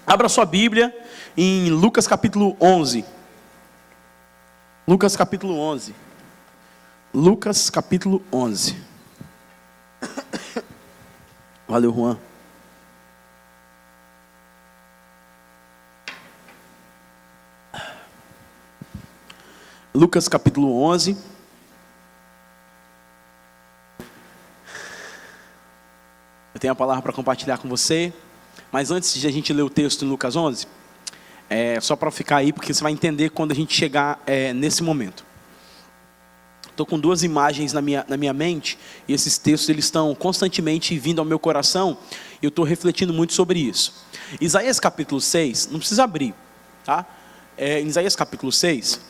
Abra sua Bíblia em Lucas capítulo 11. Lucas capítulo 11. Lucas capítulo 11. Valeu, Juan. Lucas capítulo 11. Eu tenho a palavra para compartilhar com você. Mas antes de a gente ler o texto em Lucas 11, só para ficar aí, porque você vai entender quando a gente chegar nesse momento. Estou com duas imagens na minha mente, e esses textos eles estão constantemente vindo ao meu coração, e eu estou refletindo muito sobre isso. Isaías capítulo 6, não precisa abrir, tá? Em Isaías capítulo 6,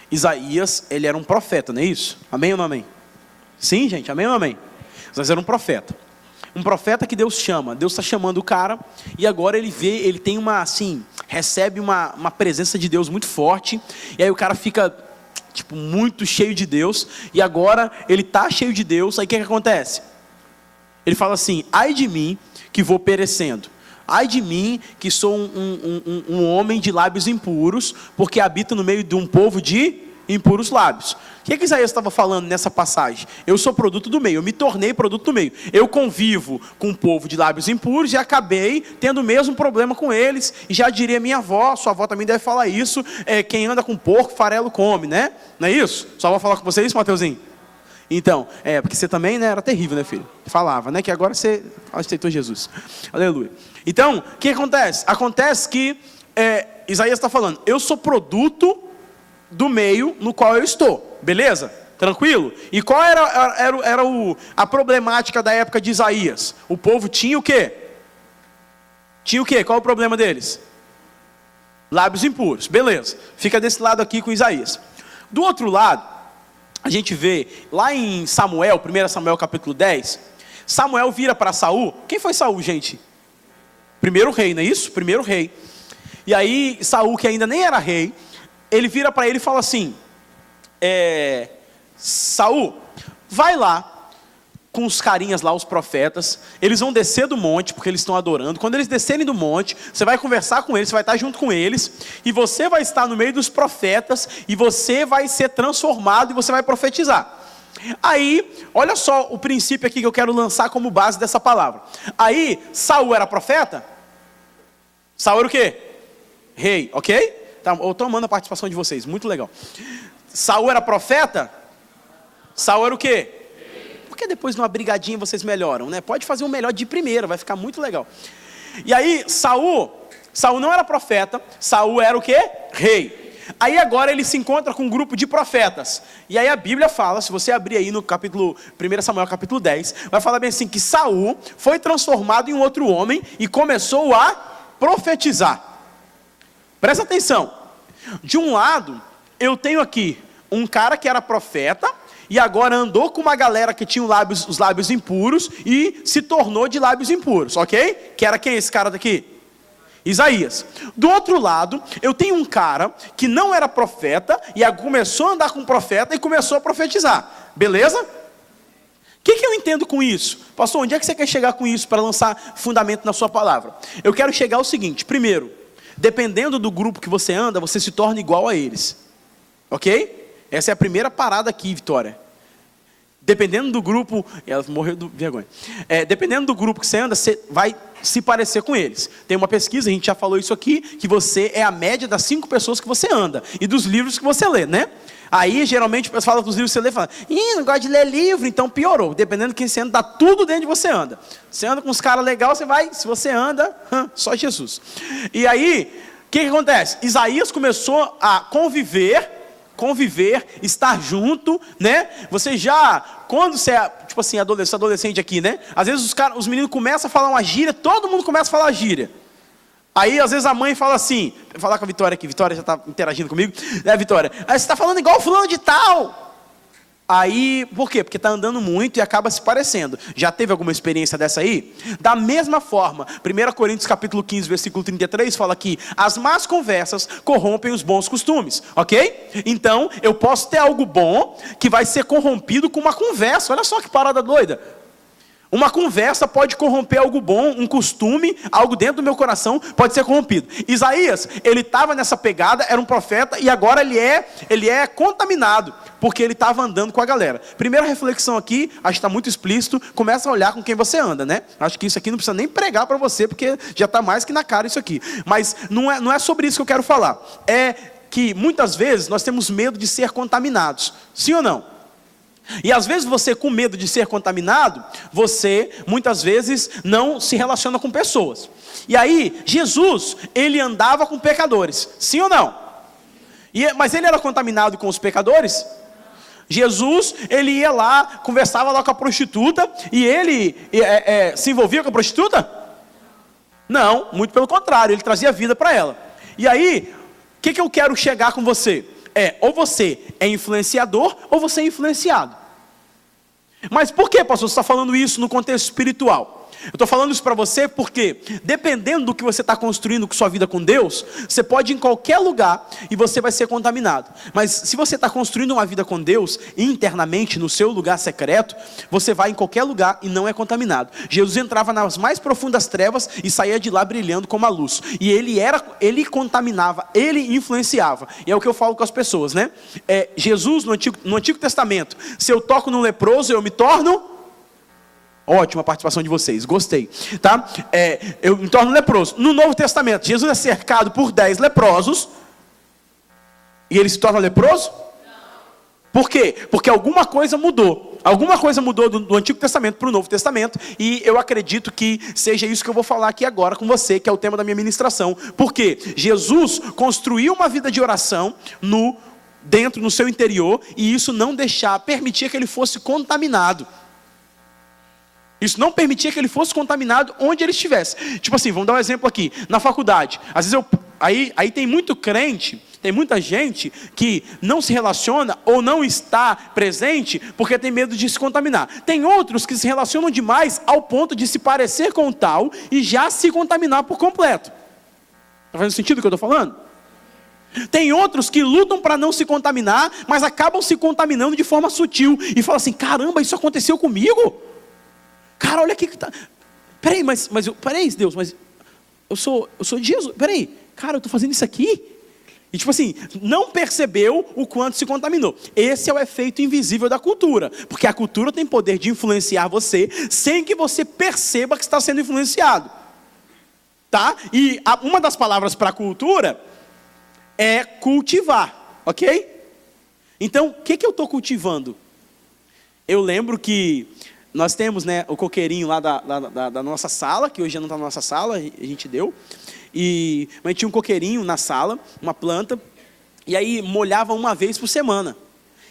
Isaías, ele era um profeta, não é isso? Amém ou não amém? Sim, gente, amém ou não amém? Isaías era um profeta. Um profeta que Deus chama, Deus está chamando o cara, e agora ele tem recebe uma presença de Deus muito forte, e aí o cara fica, muito cheio de Deus, e agora ele está cheio de Deus, aí o que acontece? Ele fala assim: ai de mim que vou perecendo, ai de mim que sou um homem de lábios impuros, porque habito no meio de um povo de impuros lábios. O que Isaías estava falando nessa passagem? Eu sou produto do meio, eu me tornei produto do meio. Eu convivo com um povo de lábios impuros e acabei tendo o mesmo problema com eles. E já diria minha avó, sua avó também deve falar isso, quem anda com porco, farelo come, né? Não é isso? Sua avó falar com você isso, Mateuzinho? Então, porque você também, né, era terrível, né, filho? Falava, né, que agora você aceitou Jesus. Aleluia. Então, o que acontece? Acontece que Isaías está falando, eu sou produto do meio no qual eu estou, beleza? Tranquilo? E qual era a problemática da época de Isaías? O povo tinha o quê? Tinha o quê? Qual é o problema deles? Lábios impuros, beleza. Fica desse lado aqui com Isaías. Do outro lado, a gente vê lá em Samuel, 1 Samuel capítulo 10, Samuel vira para Saul. Quem foi Saul, gente? Primeiro rei, não é isso? Primeiro rei. E aí Saul, que ainda nem era rei, ele vira para ele e fala assim: Saul, vai lá com os carinhas lá, os profetas, eles vão descer do monte, porque eles estão adorando. Quando eles descerem do monte, você vai conversar com eles, você vai estar junto com eles, e você vai estar no meio dos profetas, e você vai ser transformado, e você vai profetizar. Aí, olha só o princípio aqui que eu quero lançar como base dessa palavra. Aí, Saul era profeta? Saul era o quê? Rei, ok? Eu estou amando a participação de vocês, muito legal. Saul era profeta? Saul era o quê? Porque depois numa brigadinha vocês melhoram, né? Pode fazer um melhor de primeira, vai ficar muito legal. E aí, Saul não era profeta, Saul era o quê? Rei. Aí agora ele se encontra com um grupo de profetas. E aí a Bíblia fala, se você abrir aí no capítulo 1 Samuel capítulo 10, vai falar bem assim, que Saul foi transformado em um outro homem e começou a profetizar. Presta atenção, de um lado, eu tenho aqui um cara que era profeta, e agora andou com uma galera que tinha os lábios impuros, e se tornou de lábios impuros, ok? Que era quem esse cara daqui? Isaías. Do outro lado, eu tenho um cara que não era profeta, e começou a andar com profeta, e começou a profetizar, beleza? O que eu entendo com isso? Pastor, onde é que você quer chegar com isso, para lançar fundamento na sua palavra? Eu quero chegar ao seguinte: primeiro, dependendo do grupo que você anda, você se torna igual a eles. Ok? Essa é a primeira parada aqui, Vitória. Dependendo do grupo... Ela morreu de vergonha. Dependendo do grupo que você anda, você vai se parecer com eles. Tem uma pesquisa, a gente já falou isso aqui, que você é a média das 5 pessoas que você anda. E dos livros que você lê, né? Aí, geralmente, o pessoal fala dos livros que você lê e fala: não gosto de ler livro, então piorou. Dependendo de quem você anda, dá tudo dentro de você anda. Você anda com uns caras legais, você vai, se você anda, só Jesus. E aí, o que acontece? Isaías começou a conviver, estar junto, né? Você já, quando você é, adolescente aqui, né? Às vezes os meninos começam a falar uma gíria, todo mundo começa a falar gíria. Aí, às vezes, a mãe fala assim, vou falar com a Vitória aqui, Vitória já está interagindo comigo, né, Vitória? Aí você está falando igual fulano de tal. Aí, por quê? Porque está andando muito e acaba se parecendo. Já teve alguma experiência dessa aí? Da mesma forma, 1 Coríntios capítulo 15, versículo 33, fala que as más conversas corrompem os bons costumes, ok? Então, eu posso ter algo bom que vai ser corrompido com uma conversa. Olha só que parada doida. Uma conversa pode corromper algo bom, um costume, algo dentro do meu coração pode ser corrompido. Isaías, ele estava nessa pegada, era um profeta, e agora ele é contaminado, porque ele estava andando com a galera. Primeira reflexão aqui, acho que está muito explícito, começa a olhar com quem você anda, né? Acho que isso aqui não precisa nem pregar para você, porque já está mais que na cara isso aqui. Mas não é sobre isso que eu quero falar. É que muitas vezes nós temos medo de ser contaminados. Sim ou não? E às vezes você, com medo de ser contaminado, você muitas vezes não se relaciona com pessoas. E aí, Jesus, ele andava com pecadores, sim ou não? Mas ele era contaminado com os pecadores? Jesus, ele ia lá, conversava lá com a prostituta, e ele se envolvia com a prostituta? Não, muito pelo contrário, ele trazia vida para ela. E aí, o que eu quero chegar com você? Ou você é influenciador, ou você é influenciado. Mas por que, pastor, você está falando isso no contexto espiritual? Eu estou falando isso para você porque, dependendo do que você está construindo com sua vida com Deus, você pode ir em qualquer lugar e você vai ser contaminado. Mas se você está construindo uma vida com Deus, internamente, no seu lugar secreto, você vai em qualquer lugar e não é contaminado. Jesus entrava nas mais profundas trevas e saía de lá brilhando como a luz. E ele contaminava, ele influenciava. E é o que eu falo com as pessoas, né? Jesus, no Antigo Testamento, se eu toco no leproso, eu me torno... Ótima participação de vocês, gostei, tá? Eu me torno leproso. No Novo Testamento, Jesus é cercado por 10 leprosos e ele se torna leproso? Por quê? Porque alguma coisa mudou. Alguma coisa mudou do Antigo Testamento para o Novo Testamento, e eu acredito que seja isso que eu vou falar aqui agora com você, que é o tema da minha ministração. Porque Jesus construiu uma vida de oração dentro, no seu interior, e isso não permitia que ele fosse contaminado. Isso não permitia que ele fosse contaminado onde ele estivesse. Tipo assim, vamos dar um exemplo aqui. Na faculdade, às vezes aí tem muito crente, tem muita gente que não se relaciona ou não está presente porque tem medo de se contaminar. Tem outros que se relacionam demais ao ponto de se parecer com o tal e já se contaminar por completo. Está fazendo sentido o que eu estou falando? Tem outros que lutam para não se contaminar, mas acabam se contaminando de forma sutil e falam assim: caramba, isso aconteceu comigo? Cara, olha aqui que tá. Peraí, peraí, Deus, mas eu sou de Jesus. Peraí, cara, eu estou fazendo isso aqui? E tipo assim, não percebeu o quanto se contaminou. Esse é o efeito invisível da cultura. Porque a cultura tem poder de influenciar você sem que você perceba que está sendo influenciado. Tá? E uma das palavras para cultura é cultivar, ok? Então, o que eu estou cultivando? Eu lembro que nós temos, né, o coqueirinho lá da nossa sala, que hoje já não está na nossa sala, a gente deu. Mas tinha um coqueirinho na sala, uma planta, e aí molhava uma vez por semana.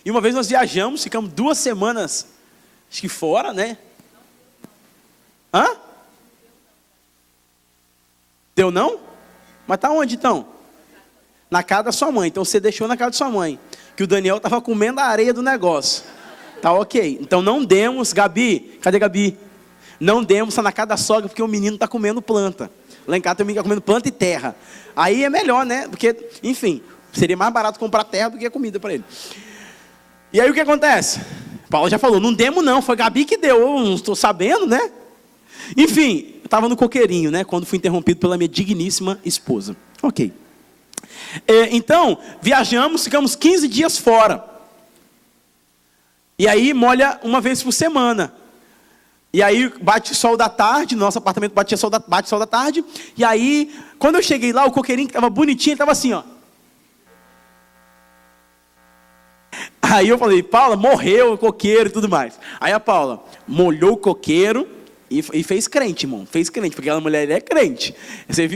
E uma vez nós viajamos, ficamos 2 semanas, acho que fora, né? Hã? Deu não? Mas tá onde então? Na casa da sua mãe. Então você deixou na casa da sua mãe, que o Daniel estava comendo a areia do negócio. Tá ok, então não demos, Gabi, cadê Gabi? Não demos, está na casa da sogra, porque o menino está comendo planta. Lá em casa tem um menino que está comendo planta e terra. Aí é melhor, né? Porque, enfim, seria mais barato comprar terra do que comida para ele. E aí o que acontece? Paulo já falou, não demos não, foi Gabi que deu, eu não estou sabendo, né? Enfim, eu estava no coqueirinho, né? Quando fui interrompido pela minha digníssima esposa. Ok. Então, viajamos, ficamos 15 dias fora. E aí molha uma vez por semana. E aí bate sol da tarde, no nosso apartamento bate sol da tarde. E aí, quando eu cheguei lá, o coqueirinho que estava bonitinho, estava assim, ó. Aí eu falei, Paula, morreu o coqueiro e tudo mais. Aí a Paula molhou o coqueiro e fez crente, irmão. Fez crente, porque aquela mulher é crente.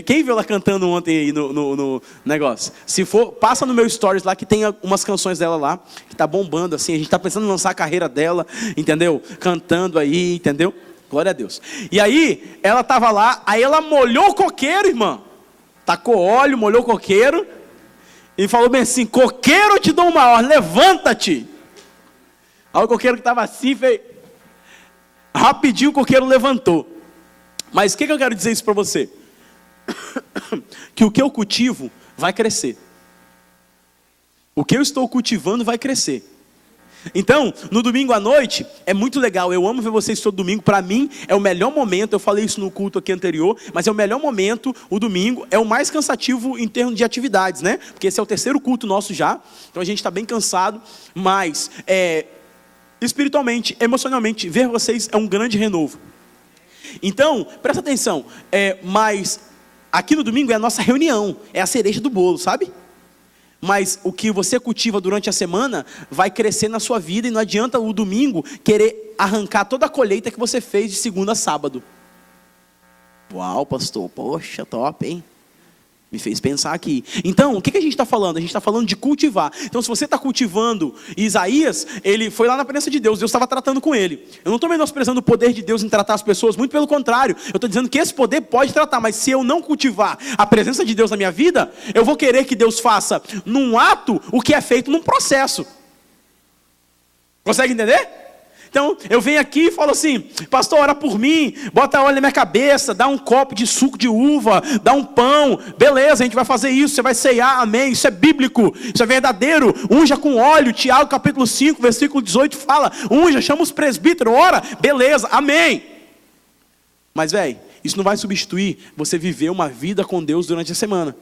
Quem viu ela cantando ontem aí no negócio? Se for, passa no meu stories lá, que tem umas canções dela lá, que tá bombando assim. A gente tá pensando em lançar a carreira dela, entendeu? Cantando aí, entendeu? Glória a Deus. E aí, ela tava lá, aí ela molhou o coqueiro, irmã. Tacou óleo, molhou o coqueiro. E falou bem assim, coqueiro, eu te dou uma ordem, levanta-te. Aí o coqueiro que estava assim, fez... Rapidinho o coqueiro levantou. Mas o que eu quero dizer isso para você? Que o que eu cultivo vai crescer. O que eu estou cultivando vai crescer. Então, no domingo à noite, é muito legal, eu amo ver vocês todo domingo, para mim é o melhor momento, eu falei isso no culto aqui anterior, mas é o melhor momento, o domingo, é o mais cansativo em termos de atividades, né? Porque esse é o terceiro culto nosso já, então a gente está bem cansado, mas espiritualmente, emocionalmente, ver vocês é um grande renovo. Então, presta atenção, mas aqui no domingo é a nossa reunião, é a cereja do bolo, sabe? Mas o que você cultiva durante a semana vai crescer na sua vida e não adianta o domingo querer arrancar toda a colheita que você fez de segunda a sábado. Uau, pastor, poxa, top, hein? Me fez pensar aqui. Então, o que a gente está falando? A gente está falando de cultivar. Então, se você está cultivando Isaías, ele foi lá na presença de Deus, Deus estava tratando com ele. Eu não estou menosprezando o poder de Deus em tratar as pessoas, muito pelo contrário. Eu estou dizendo que esse poder pode tratar, mas se eu não cultivar a presença de Deus na minha vida, eu vou querer que Deus faça num ato o que é feito num processo. Consegue entender? Então, eu venho aqui e falo assim, pastor, ora por mim, bota óleo na minha cabeça, dá um copo de suco de uva, dá um pão, beleza, a gente vai fazer isso, você vai ceiar, amém, isso é bíblico, isso é verdadeiro, unja com óleo, Tiago capítulo 5, versículo 18 fala, unja, chama os presbíteros, ora, beleza, amém. Mas, velho, isso não vai substituir você viver uma vida com Deus durante a semana.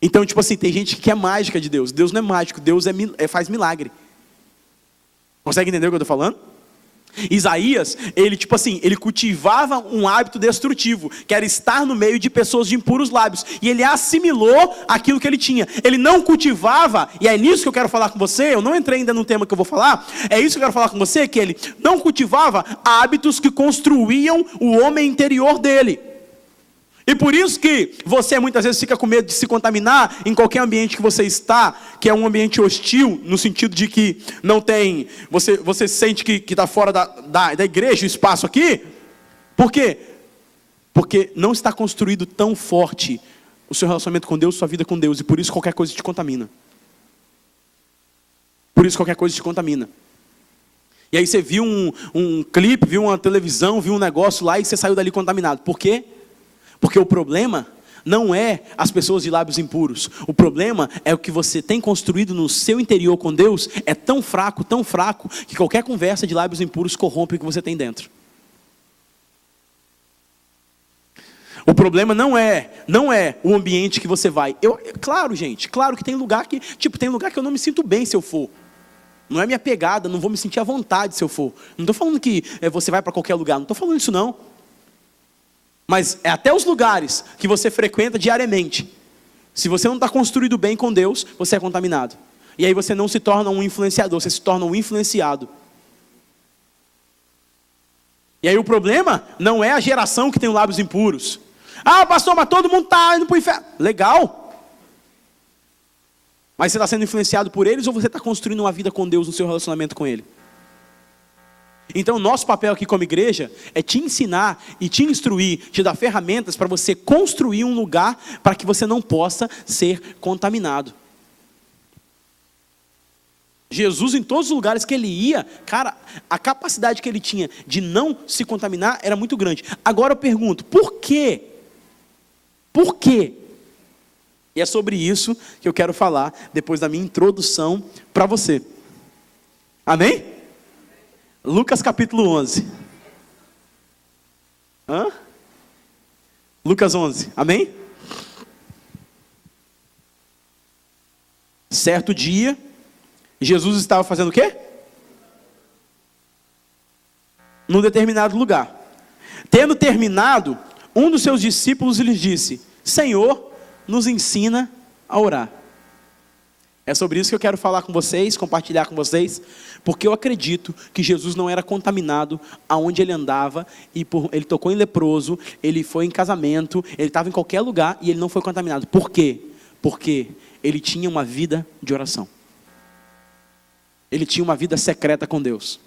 Então, tipo assim, tem gente que quer mágica de Deus, Deus não é mágico, Deus faz milagre. Consegue entender o que eu estou falando? Isaías, ele cultivava um hábito destrutivo, que era estar no meio de pessoas de impuros lábios, e ele assimilou aquilo que ele tinha. Ele não cultivava, e é nisso que eu quero falar com você, eu não entrei ainda no tema que eu vou falar, é isso que eu quero falar com você, que ele não cultivava hábitos que construíam o homem interior dele. E por isso que você muitas vezes fica com medo de se contaminar em qualquer ambiente que você está, que é um ambiente hostil, no sentido de que não tem, você sente que está fora da igreja, o espaço aqui. Por quê? Porque não está construído tão forte o seu relacionamento com Deus, sua vida com Deus, e por isso qualquer coisa te contamina. Por isso qualquer coisa te contamina. E aí você viu um clipe, viu uma televisão, viu um negócio lá e você saiu dali contaminado. Por quê? Porque o problema não é as pessoas de lábios impuros. O problema é o que você tem construído no seu interior com Deus é tão fraco, que qualquer conversa de lábios impuros corrompe o que você tem dentro. O problema não é o ambiente que você vai. Claro, gente, claro que tem lugar que eu não me sinto bem se eu for. Não é minha pegada, não vou me sentir à vontade se eu for. Não estou falando que você vai para qualquer lugar, não estou falando isso não. Mas é até os lugares que você frequenta diariamente. Se você não está construído bem com Deus, você é contaminado. E aí você não se torna um influenciador, você se torna um influenciado. E aí o problema não é a geração que tem os lábios impuros. Ah, pastor, mas todo mundo está indo para o inferno. Legal. Mas você está sendo influenciado por eles ou você está construindo uma vida com Deus no seu relacionamento com Ele? Então, nosso papel aqui como igreja é te ensinar e te instruir, te dar ferramentas para você construir um lugar para que você não possa ser contaminado. Jesus, em todos os lugares que ele ia, cara, a capacidade que ele tinha de não se contaminar era muito grande. Agora eu pergunto, por quê? Por quê? E é sobre isso que eu quero falar depois da minha introdução para você. Amém? Lucas capítulo 11. Lucas 11, amém? Certo dia, Jesus estava fazendo o quê? Num determinado lugar. Tendo terminado, um dos seus discípulos lhe disse: Senhor, nos ensina a orar. É sobre isso que eu quero falar com vocês, compartilhar com vocês, porque eu acredito que Jesus não era contaminado aonde ele andava, ele tocou em leproso, ele foi em casamento, ele estava em qualquer lugar e ele não foi contaminado. Por quê? Porque ele tinha uma vida de oração. Ele tinha uma vida secreta com Deus.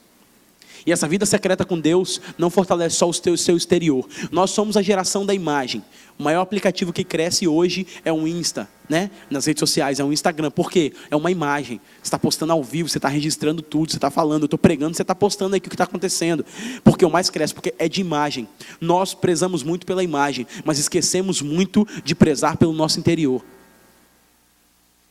E essa vida secreta com Deus não fortalece só o seu exterior. Nós somos a geração da imagem. O maior aplicativo que cresce hoje é o Insta, né? Nas redes sociais, é o Instagram. Por quê? É uma imagem. Você está postando ao vivo, você está registrando tudo, você está falando, eu estou pregando, você está postando aí o que está acontecendo. Porque o mais cresce, porque é de imagem. Nós prezamos muito pela imagem, mas esquecemos muito de prezar pelo nosso interior.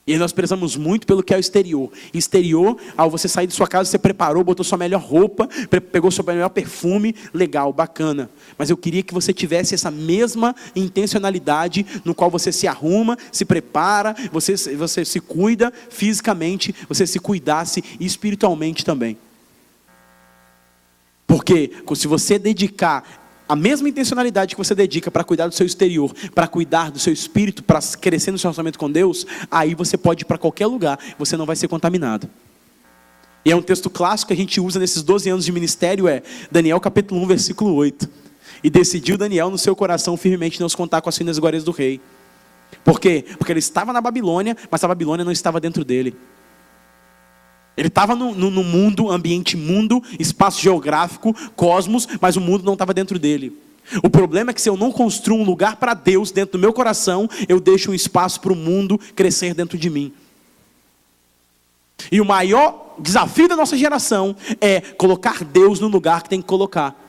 E aí nós prezamos muito pelo que é o exterior. Exterior, ao você sair de sua casa, você preparou, botou sua melhor roupa, pegou seu melhor perfume, legal, bacana. Mas eu queria que você tivesse essa mesma intencionalidade no qual você se arruma, se prepara, você se cuida fisicamente, você se cuidasse espiritualmente também. Porque se você dedicar a mesma intencionalidade que você dedica para cuidar do seu exterior, para cuidar do seu espírito, para crescer no seu relacionamento com Deus, aí você pode ir para qualquer lugar, você não vai ser contaminado. E é um texto clássico que a gente usa nesses 12 anos de ministério, é Daniel capítulo 1, versículo 8. E decidiu Daniel no seu coração firmemente não se contar com as finas glórias do rei. Por quê? Porque ele estava na Babilônia, mas a Babilônia não estava dentro dele. Ele estava no mundo, ambiente mundo, espaço geográfico, cosmos, mas o mundo não estava dentro dele. O problema é que se eu não construo um lugar para Deus dentro do meu coração, eu deixo um espaço para o mundo crescer dentro de mim. E o maior desafio da nossa geração é colocar Deus no lugar que tem que colocar.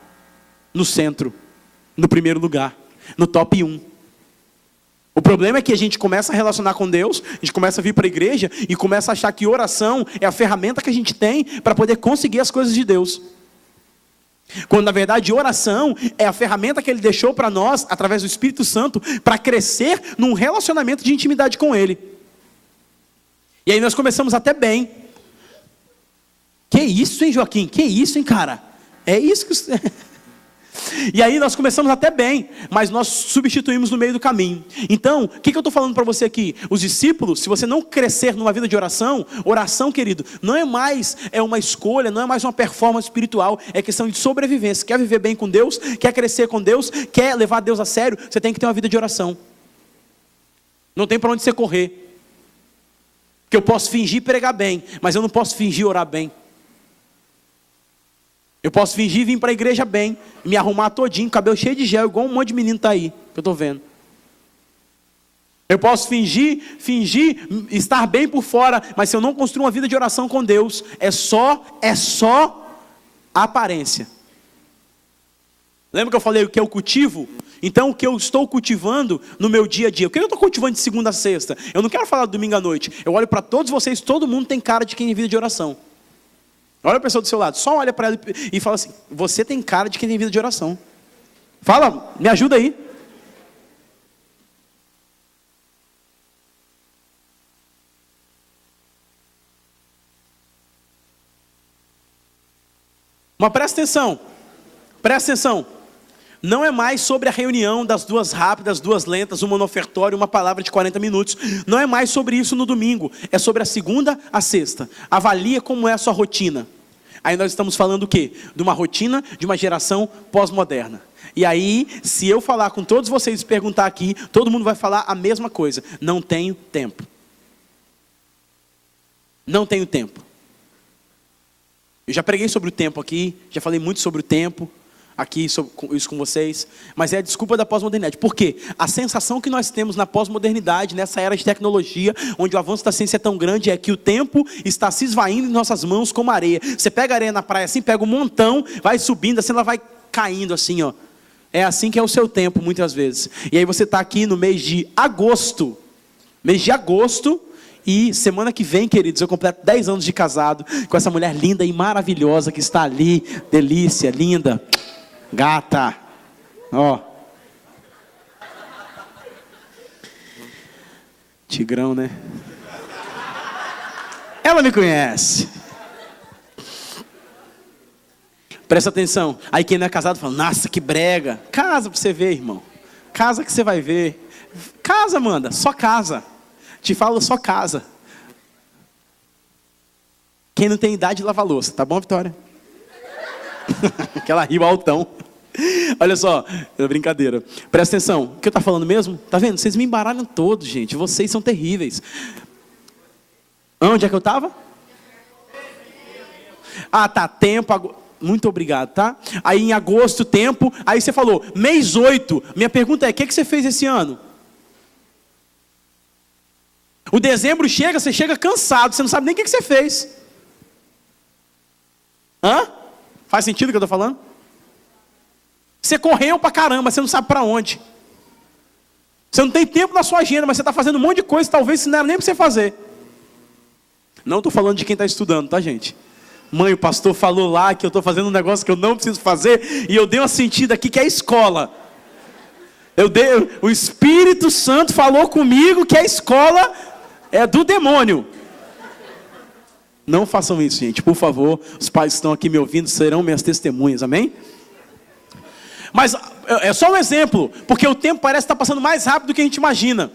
No centro, no primeiro lugar, no top 1. O problema é que a gente começa a relacionar com Deus, a gente começa a vir para a igreja e começa a achar que oração é a ferramenta que a gente tem para poder conseguir as coisas de Deus. Quando na verdade oração é a ferramenta que Ele deixou para nós, através do Espírito Santo, para crescer num relacionamento de intimidade com Ele. E aí nós começamos até bem. Que isso, hein, Joaquim? Que isso, hein, cara? É isso que... E aí nós começamos até bem, mas nós substituímos no meio do caminho. Então, o que eu estou falando para você aqui? Os discípulos, se você não crescer numa vida de oração, oração, querido, não é mais uma escolha, não é mais uma performance espiritual, é questão de sobrevivência. Quer viver bem com Deus, quer crescer com Deus, quer levar Deus a sério, você tem que ter uma vida de oração. Não tem para onde você correr. Porque eu posso fingir pregar bem, mas eu não posso fingir orar bem. Eu posso fingir vir para a igreja bem, me arrumar todinho, cabelo cheio de gel, igual um monte de menino está aí, que eu estou vendo. Eu posso fingir estar bem por fora, mas se eu não construir uma vida de oração com Deus, é só aparência. Lembra que eu falei o que eu cultivo? Então o que eu estou cultivando no meu dia a dia? O que eu estou cultivando de segunda a sexta? Eu não quero falar do domingo à noite. Eu olho para todos vocês, todo mundo tem cara de quem tem vida de oração. Olha a pessoa do seu lado, só olha para ela e fala assim: você tem cara de quem tem vida de oração. Fala, me ajuda aí. Mas presta atenção. Não é mais sobre a reunião das duas rápidas, duas lentas, uma no ofertório, uma palavra de 40 minutos. Não é mais sobre isso no domingo. É sobre a segunda a sexta. Avalia como é a sua rotina. Aí nós estamos falando o quê? De uma rotina de uma geração pós-moderna. E aí, se eu falar com todos vocês e perguntar aqui, todo mundo vai falar a mesma coisa. Não tenho tempo. Não tenho tempo. Eu já preguei sobre o tempo aqui, já falei muito sobre o tempo aqui, isso com vocês, mas é a desculpa da pós-modernidade. Por quê? A sensação que nós temos na pós-modernidade, nessa era de tecnologia, onde o avanço da ciência é tão grande, é que o tempo está se esvaindo em nossas mãos como areia. Você pega areia na praia assim, pega um montão, vai subindo, assim ela vai caindo assim, ó. É assim que é o seu tempo, muitas vezes. E aí você está aqui no mês de agosto, e semana que vem, queridos, eu completo 10 anos de casado com essa mulher linda e maravilhosa que está ali, delícia, linda, gata, ó, tigrão, né? Ela me conhece. Presta atenção. Aí quem não é casado fala: nossa, que brega. Casa pra você ver, irmão. Casa que você vai ver. Casa, Amanda, só casa. Te falo, só casa. Quem não tem idade lava a louça, tá bom, Vitória? Aquela riu altão. Olha só, é brincadeira. Presta atenção. O que eu estou falando mesmo? Tá vendo? Vocês me embaralham todos, gente. Vocês são terríveis. Onde é que eu estava? Ah, tá. Tempo. Muito obrigado, tá? Aí em agosto, tempo. Aí você falou, mês 8. Minha pergunta é: o que você fez esse ano? O dezembro chega, você chega cansado, você não sabe nem o que você fez. Hã? Faz sentido o que eu estou falando? Você correu pra caramba, você não sabe para onde. Você não tem tempo na sua agenda, mas você está fazendo um monte de coisa, talvez não era nem para você fazer. Não estou falando de quem está estudando, tá, gente? Mãe, o pastor falou lá que eu estou fazendo um negócio que eu não preciso fazer, e eu dei uma sentida aqui que é a escola. O Espírito Santo falou comigo que a escola é do demônio. Não façam isso, gente, por favor. Os pais que estão aqui me ouvindo serão minhas testemunhas, amém? Mas é só um exemplo, porque o tempo parece estar passando mais rápido do que a gente imagina.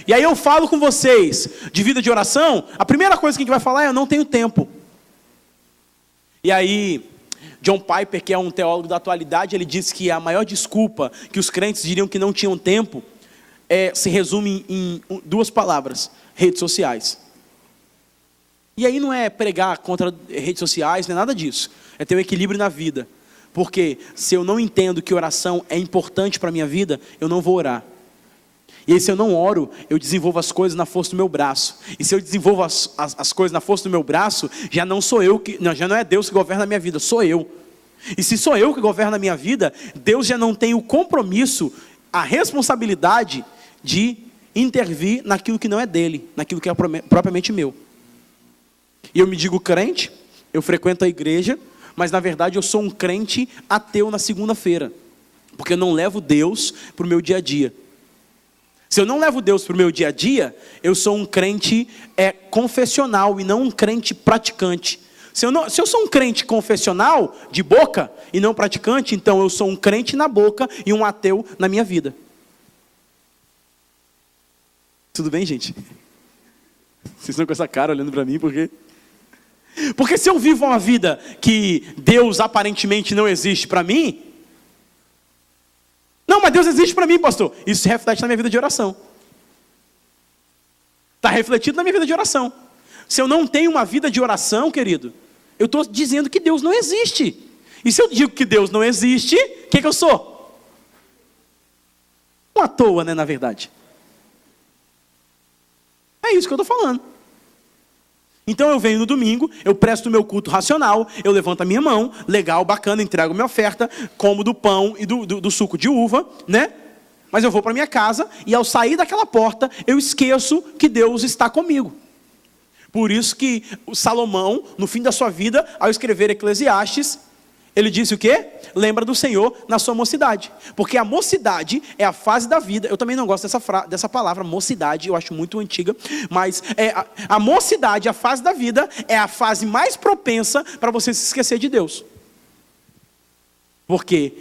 E aí eu falo com vocês de vida de oração, a primeira coisa que a gente vai falar é: eu não tenho tempo. E aí, John Piper, que é um teólogo da atualidade, ele disse que a maior desculpa que os crentes diriam que não tinham tempo se resume em duas palavras: redes sociais. E aí não é pregar contra redes sociais, não é nada disso. É ter um equilíbrio na vida. Porque se eu não entendo que oração é importante para a minha vida, eu não vou orar. E aí, se eu não oro, eu desenvolvo as coisas na força do meu braço. E se eu desenvolvo as coisas na força do meu braço, já não é Deus que governa a minha vida, sou eu. E se sou eu que governo a minha vida, Deus já não tem o compromisso, a responsabilidade de intervir naquilo que não é dele, naquilo que é propriamente meu. E eu me digo crente, eu frequento a igreja, mas na verdade eu sou um crente ateu na segunda-feira, porque eu não levo Deus para o meu dia a dia. Se eu não levo Deus para o meu dia a dia, eu sou um crente confessional e não um crente praticante. Se eu sou um crente confessional, de boca, e não praticante, então eu sou um crente na boca e um ateu na minha vida. Tudo bem, gente? Vocês estão com essa cara olhando para mim, por quê? Porque se eu vivo uma vida que Deus aparentemente não existe para mim... Não, mas Deus existe para mim, pastor. Isso se reflete na minha vida de oração. Está refletido na minha vida de oração. Se eu não tenho uma vida de oração, querido, eu estou dizendo que Deus não existe. E se eu digo que Deus não existe, o que eu sou? Um à toa, né, na verdade. É isso que eu estou falando. Então eu venho no domingo, eu presto o meu culto racional, eu levanto a minha mão, legal, bacana, entrego a minha oferta, como do pão e do suco de uva, né? Mas eu vou para minha casa e ao sair daquela porta, eu esqueço que Deus está comigo. Por isso que o Salomão, no fim da sua vida, ao escrever Eclesiastes, ele disse o quê? Lembra do Senhor na sua mocidade. Porque a mocidade é a fase da vida. Eu também não gosto dessa palavra, mocidade, eu acho muito antiga. Mas a mocidade, a fase da vida, é a fase mais propensa para você se esquecer de Deus. Porque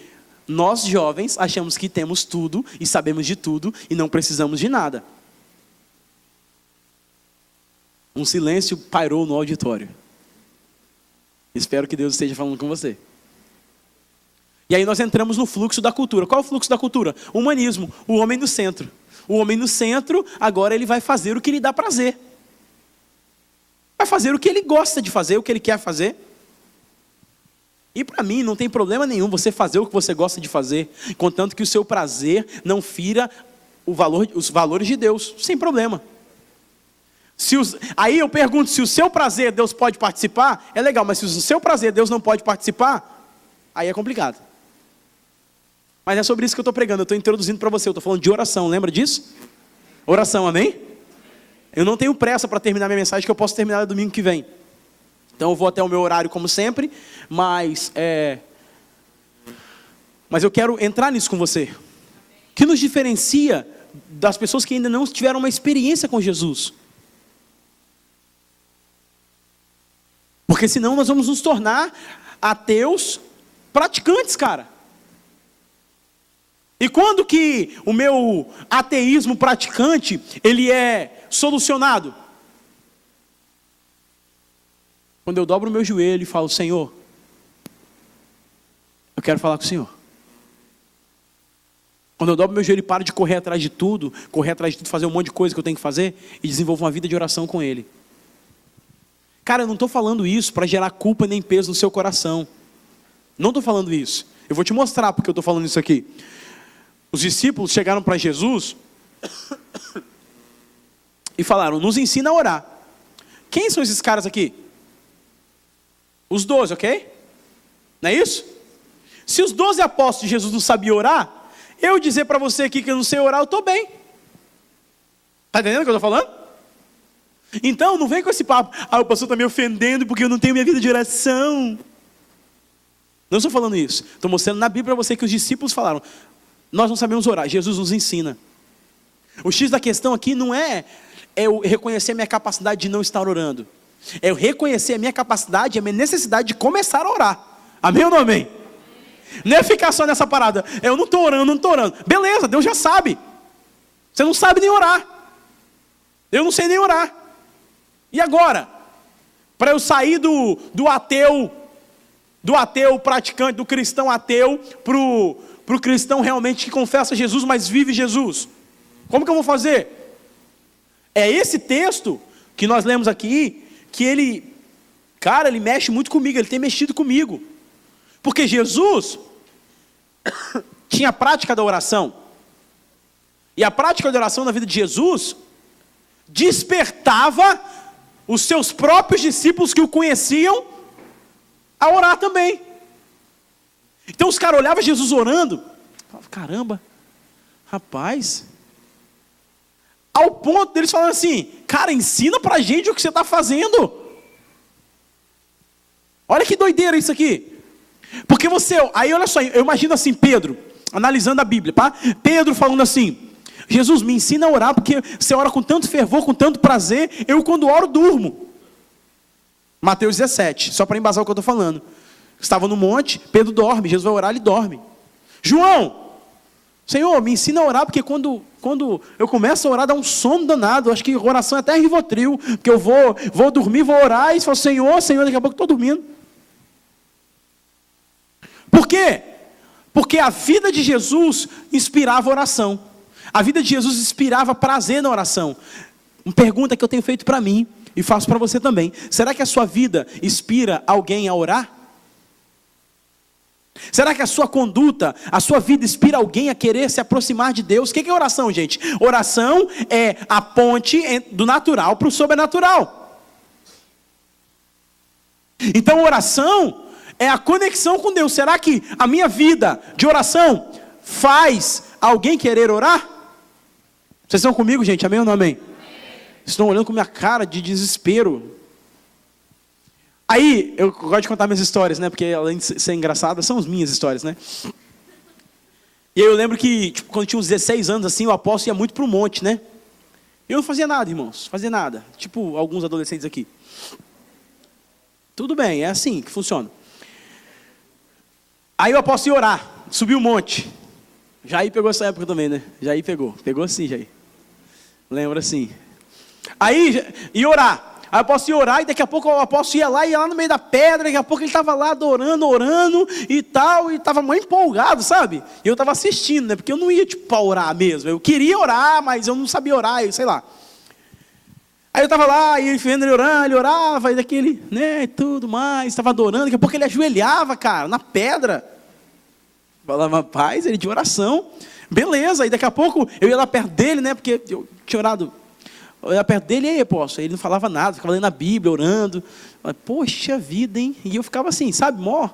nós jovens achamos que temos tudo e sabemos de tudo e não precisamos de nada. Um silêncio pairou no auditório. Espero que Deus esteja falando com você. E aí nós entramos no fluxo da cultura. Qual é o fluxo da cultura? O humanismo, o homem no centro. O homem no centro, agora ele vai fazer o que lhe dá prazer. Vai fazer o que ele gosta de fazer, o que ele quer fazer. E para mim não tem problema nenhum você fazer o que você gosta de fazer, contanto que o seu prazer não fira os valores de Deus, sem problema. Aí eu pergunto, se o seu prazer Deus pode participar, é legal, mas se o seu prazer Deus não pode participar, aí é complicado. Mas é sobre isso que eu estou pregando, eu estou introduzindo para você, eu estou falando de oração, lembra disso? Oração, amém? Eu não tenho pressa para terminar minha mensagem, que eu posso terminar no domingo que vem. Então eu vou até o meu horário como sempre, mas eu quero entrar nisso com você. O que nos diferencia das pessoas que ainda não tiveram uma experiência com Jesus? Porque senão nós vamos nos tornar ateus praticantes, cara. E quando que o meu ateísmo praticante, ele é solucionado? Quando eu dobro o meu joelho e falo, Senhor, eu quero falar com o Senhor. Quando eu dobro meu joelho e paro de correr atrás de tudo, fazer um monte de coisa que eu tenho que fazer, e desenvolvo uma vida de oração com Ele. Cara, eu não estou falando isso para gerar culpa nem peso no seu coração. Não estou falando isso. Eu vou te mostrar porque eu estou falando isso aqui. Os discípulos chegaram para Jesus e falaram, nos ensina a orar. Quem são esses caras aqui? Os 12, ok? Não é isso? Se os 12 apóstolos de Jesus não sabiam orar, eu dizer para você aqui que eu não sei orar, eu estou bem. Está entendendo o que eu estou falando? Então, não vem com esse papo, o pastor está me ofendendo porque eu não tenho minha vida de oração. Não estou falando isso. Estou mostrando na Bíblia para você que os discípulos falaram, nós não sabemos orar, Jesus nos ensina. O X da questão aqui não é eu reconhecer a minha capacidade de não estar orando. É eu reconhecer a minha capacidade, a minha necessidade de começar a orar. Amém ou não amém? Não é ficar só nessa parada, eu não estou orando, não estou orando. Beleza, Deus já sabe. Você não sabe nem orar. Eu não sei nem orar. E agora? Para eu sair do ateu praticante, do cristão ateu, para o cristão realmente que confessa Jesus, mas vive Jesus. Como que eu vou fazer? É esse texto que nós lemos aqui, que ele mexe muito comigo, ele tem mexido comigo. Porque Jesus tinha a prática da oração. E a prática da oração na vida de Jesus despertava os seus próprios discípulos que o conheciam a orar também. Então os caras olhavam Jesus orando, falavam, caramba, rapaz, ao ponto deles falarem assim, cara, ensina pra gente o que você está fazendo. Olha que doideira isso aqui. Porque aí olha só, eu imagino assim, Pedro, analisando a Bíblia, tá? Pedro falando assim, Jesus, me ensina a orar, porque você ora com tanto fervor, com tanto prazer, eu quando oro durmo. Mateus 17, só para embasar o que eu estou falando. Estava no monte, Pedro dorme, Jesus vai orar, ele dorme. João, Senhor, me ensina a orar, porque quando eu começo a orar, dá um sono danado. Eu acho que oração é até Rivotril, porque eu vou dormir, vou orar, e falo, Senhor, daqui a pouco estou dormindo. Por quê? Porque a vida de Jesus inspirava oração. A vida de Jesus inspirava prazer na oração. Uma pergunta que eu tenho feito para mim, e faço para você também. Será que a sua vida inspira alguém a orar? Será que a sua conduta, a sua vida inspira alguém a querer se aproximar de Deus? O que é oração, gente? Oração é a ponte do natural para o sobrenatural. Então oração é a conexão com Deus. Será que a minha vida de oração faz alguém querer orar? Vocês estão comigo, gente? Amém ou não amém? Estão olhando com minha cara de desespero. Aí, eu gosto de contar minhas histórias, né? Porque além de ser engraçadas, são as minhas histórias, né? E aí eu lembro que, quando eu tinha uns 16 anos, assim, o apóstolo ia muito para o monte, né? Eu não fazia nada, irmãos. Fazia nada. Tipo, alguns adolescentes aqui. Tudo bem, é assim que funciona. Aí o apóstolo ia orar, subiu o monte. Jair pegou essa época também, né? Jair pegou assim, Jair. Lembra assim. Aí, ia orar. Aí o apóstolo ia orar, e daqui a pouco o apóstolo ia lá no meio da pedra, daqui a pouco ele estava lá adorando, orando e tal, e estava muito empolgado, sabe? E eu estava assistindo, né? Porque eu não ia, tipo, para orar mesmo. Eu queria orar, mas eu não sabia orar, sei lá. Aí eu estava lá, e ele vendo ele orava, e daquele, né, e tudo mais, estava adorando, daqui a pouco ele ajoelhava, cara, na pedra. Falava, paz, ele de oração. Beleza, aí daqui a pouco eu ia lá perto dele, né, porque eu tinha orado. Eu ia perto dele, e aí, apóstolo? Ele não falava nada, ficava lendo a Bíblia, orando. Poxa vida, hein? E eu ficava assim, sabe, mó.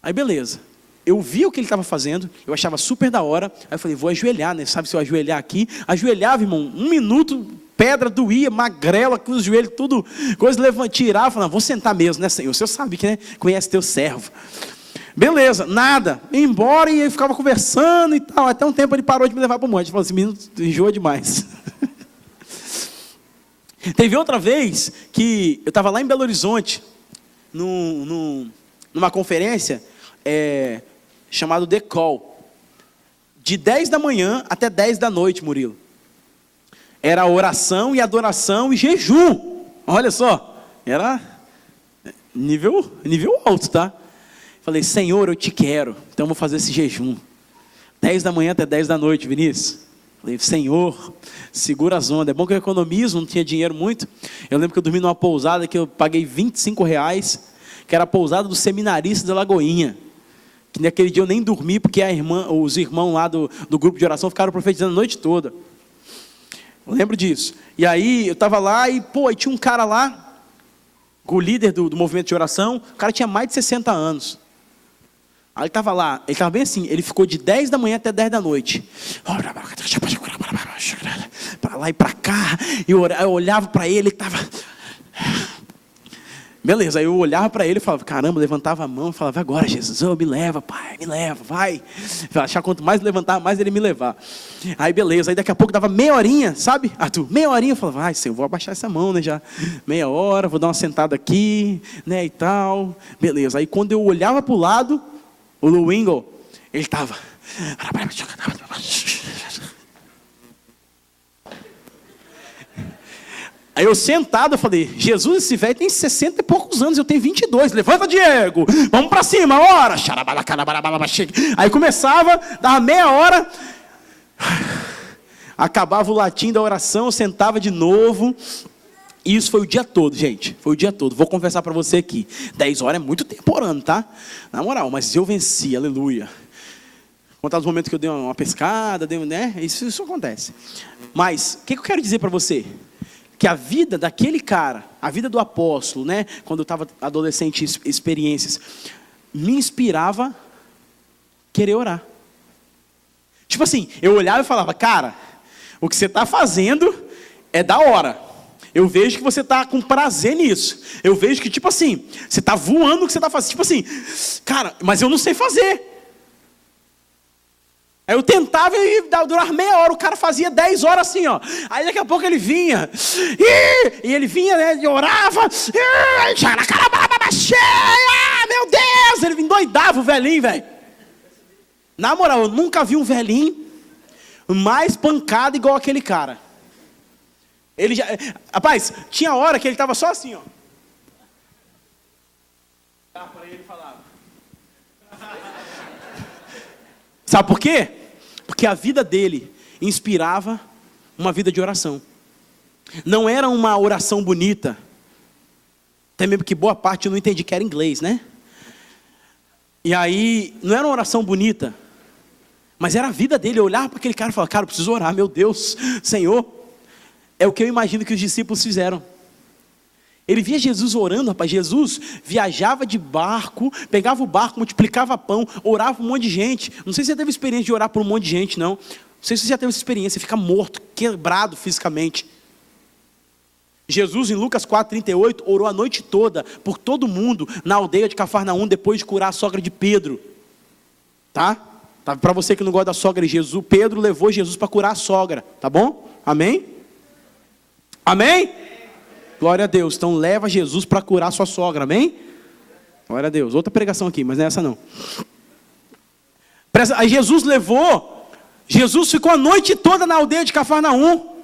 Aí beleza. Eu vi o que ele estava fazendo, eu achava super da hora. Aí eu falei, vou ajoelhar, né? Sabe, se eu ajoelhar aqui. Ajoelhava, irmão, 1 minuto, pedra doía, magrela, com os joelhos, tudo, coisa tirava. Falava, vou sentar mesmo, né, Senhor? O Senhor sabe que, né, conhece teu servo. Beleza, nada. Ia embora e eu ficava conversando e tal. Até um tempo ele parou de me levar para o monte. Ele falou assim, menino, enjoa demais. Teve outra vez que eu estava lá em Belo Horizonte, numa conferência chamada The Call, de 10 da manhã até 10 da noite, Murilo. Era oração e adoração e jejum. Olha só, era nível alto, tá? Falei, Senhor, eu te quero, então eu vou fazer esse jejum. 10 da manhã até 10 da noite, Vinícius. Falei, Senhor, segura as ondas. É bom que eu economizo, não tinha dinheiro muito. Eu lembro que eu dormi numa pousada que eu paguei R$25, que era a pousada dos seminaristas da Lagoinha. Que naquele dia eu nem dormi, porque os irmãos lá do grupo de oração ficaram profetizando a noite toda. Eu lembro disso. E aí eu estava lá e, aí tinha um cara lá, o líder do movimento de oração, o cara tinha mais de 60 anos. Aí ele estava lá, ele estava bem assim, ele ficou de 10 da manhã até 10 da noite. para lá e para cá. Eu olhava para ele, estava... Beleza, aí eu olhava para ele e falava, caramba, levantava a mão e falava, agora Jesus, me leva, pai, me leva, vai. Eu achava quanto mais levantar, mais ele me levar. Aí beleza, aí daqui a pouco dava meia horinha, sabe, Arthur? Meia horinha, eu falava, ai Senhor, vou abaixar essa mão, né, já. Meia hora, vou dar uma sentada aqui, né, e tal. Beleza, aí quando eu olhava para o lado, o Lou Engle, ele estava... Aí eu sentado, eu falei, Jesus, esse velho tem 60 e poucos anos, eu tenho 22, levanta Diego, vamos para cima, ora. Aí começava, dava meia hora, acabava o latim da oração, eu sentava de novo, e isso foi o dia todo, gente, foi o dia todo. Vou confessar para você aqui, 10 horas é muito tempo orando, tá? Na moral, mas eu venci, aleluia. Contar os momentos que eu dei uma pescada, né? Isso acontece. Mas, o que eu quero dizer para você? Que a vida daquele cara, a vida do apóstolo, né, quando eu estava adolescente, experiências, me inspirava a querer orar. Tipo assim, eu olhava e falava, cara, o que você está fazendo é da hora. Eu vejo que você está com prazer nisso. Eu vejo que, tipo assim, você está voando o que você está fazendo. Tipo assim, cara, mas eu não sei fazer. Aí eu tentava e durar meia hora, o cara fazia 10 horas assim, ó. Aí daqui a pouco ele vinha, e ele vinha, né, e orava, meu Deus, ele endoidava o velhinho, velho. Na moral, eu nunca vi um velhinho mais pancado igual aquele cara. Ele já, rapaz, tinha hora que ele estava só assim, ó. Para ele falava. Sabe por quê? Porque a vida dele inspirava uma vida de oração. Não era uma oração bonita. Até mesmo que boa parte eu não entendi que era inglês, né? E aí, não era uma oração bonita. Mas era a vida dele. Eu olhava para aquele cara e falava, cara, eu preciso orar, meu Deus, Senhor. É o que eu imagino que os discípulos fizeram. Ele via Jesus orando, rapaz. Jesus viajava de barco, pegava o barco, multiplicava pão, orava por um monte de gente. Não sei se você teve experiência de orar por um monte de gente, não. Não sei se você já teve essa experiência, fica morto, quebrado fisicamente. Jesus, em Lucas 4,38, orou a noite toda por todo mundo na aldeia de Cafarnaum, depois de curar a sogra de Pedro. Tá? Para você que não gosta da sogra de Jesus, Pedro levou Jesus para curar a sogra. Tá bom? Amém? Amém? Glória a Deus. Então leva Jesus para curar sua sogra, amém? Glória a Deus. Outra pregação aqui, mas não é essa não. Aí Jesus ficou a noite toda na aldeia de Cafarnaum.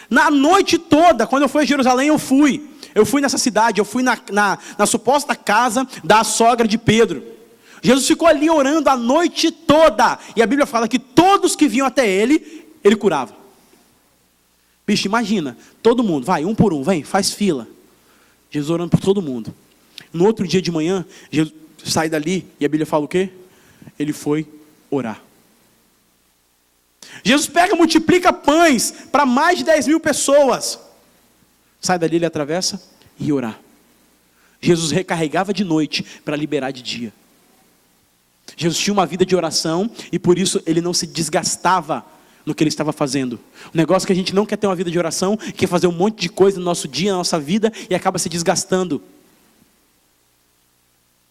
Na noite toda, quando eu fui a Jerusalém, eu fui nessa cidade, eu fui na suposta casa da sogra de Pedro. Jesus ficou ali orando a noite toda. E a Bíblia fala que todos que vinham até ele curava. Bicho, imagina, todo mundo, vai, um por um, vem, faz fila. Jesus orando por todo mundo. No outro dia de manhã, Jesus sai dali, e a Bíblia fala o quê? Ele foi orar. Jesus pega e multiplica pães para mais de 10.000 pessoas. Sai dali, ele atravessa e orar. Jesus recarregava de noite para liberar de dia. Jesus tinha uma vida de oração e por isso ele não se desgastava no que ele estava fazendo. O negócio é que a gente não quer ter uma vida de oração, quer fazer um monte de coisa no nosso dia, na nossa vida, e acaba se desgastando.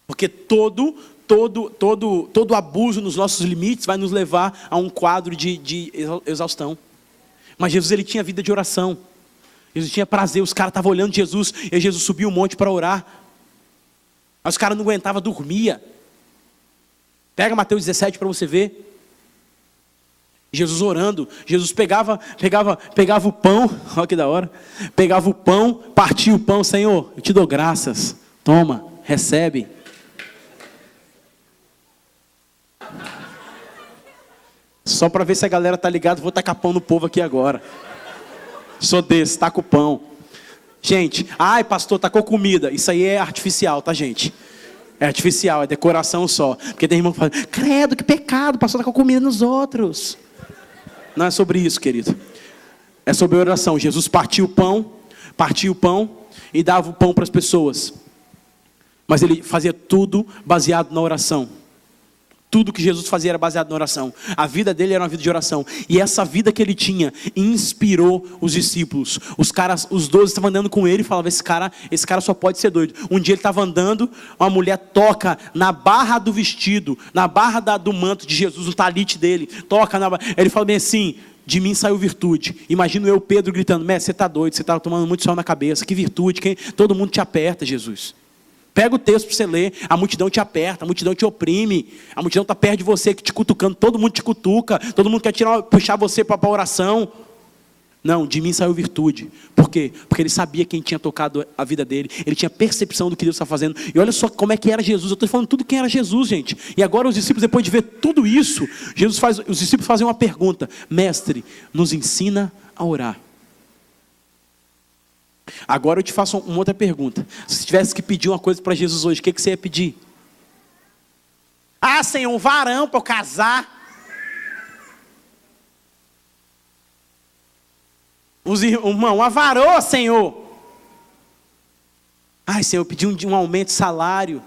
Porque todo abuso nos nossos limites vai nos levar a um quadro de exaustão. Mas Jesus, ele tinha vida de oração. Jesus tinha prazer, os caras estavam olhando Jesus, e Jesus subiu um monte para orar. Aí os caras não aguentavam, dormia. Pega Mateus 17 para você ver. Jesus orando, Jesus pegava o pão, olha que da hora, pegava o pão, partia o pão, Senhor, eu te dou graças, toma, recebe. Só para ver se a galera tá ligada, vou tacar pão no povo aqui agora. Sou desse, taco pão. Gente, ai pastor, tacou comida, isso aí é artificial, tá gente? É artificial, é decoração só. Porque tem irmão que fala, credo, que pecado, pastor tacou comida nos outros. Não é sobre isso, querido. É sobre oração. Jesus partia o pão e dava o pão para as pessoas. Mas ele fazia tudo baseado na oração. Tudo que Jesus fazia era baseado na oração. A vida dele era uma vida de oração. E essa vida que ele tinha inspirou os discípulos. Os 12 estavam andando com ele e falavam, esse cara só pode ser doido. Um dia ele estava andando, uma mulher toca na barra do vestido, na barra do manto de Jesus, no talite dele. Toca na barra. Ele fala bem assim, de mim saiu virtude. Imagino eu, Pedro, gritando, mestre, você está doido, você está tomando muito sol na cabeça. Que virtude, todo mundo te aperta, Jesus. Pega o texto para você ler, a multidão te aperta, a multidão te oprime, a multidão está perto de você, te cutucando, todo mundo te cutuca, todo mundo quer puxar você para a oração. Não, de mim saiu virtude. Por quê? Porque ele sabia quem tinha tocado a vida dele, ele tinha percepção do que Deus está fazendo. E olha só como é que era Jesus, eu estou falando tudo quem era Jesus, gente. E agora os discípulos, depois de ver tudo isso, os discípulos fazem uma pergunta, mestre, nos ensina a orar. Agora eu te faço uma outra pergunta. Se tivesse que pedir uma coisa para Jesus hoje, o que você ia pedir? Ah, Senhor, um varão para eu casar. Irmão, uma varoa, Senhor. Ai, Senhor, eu pedi um aumento de salário.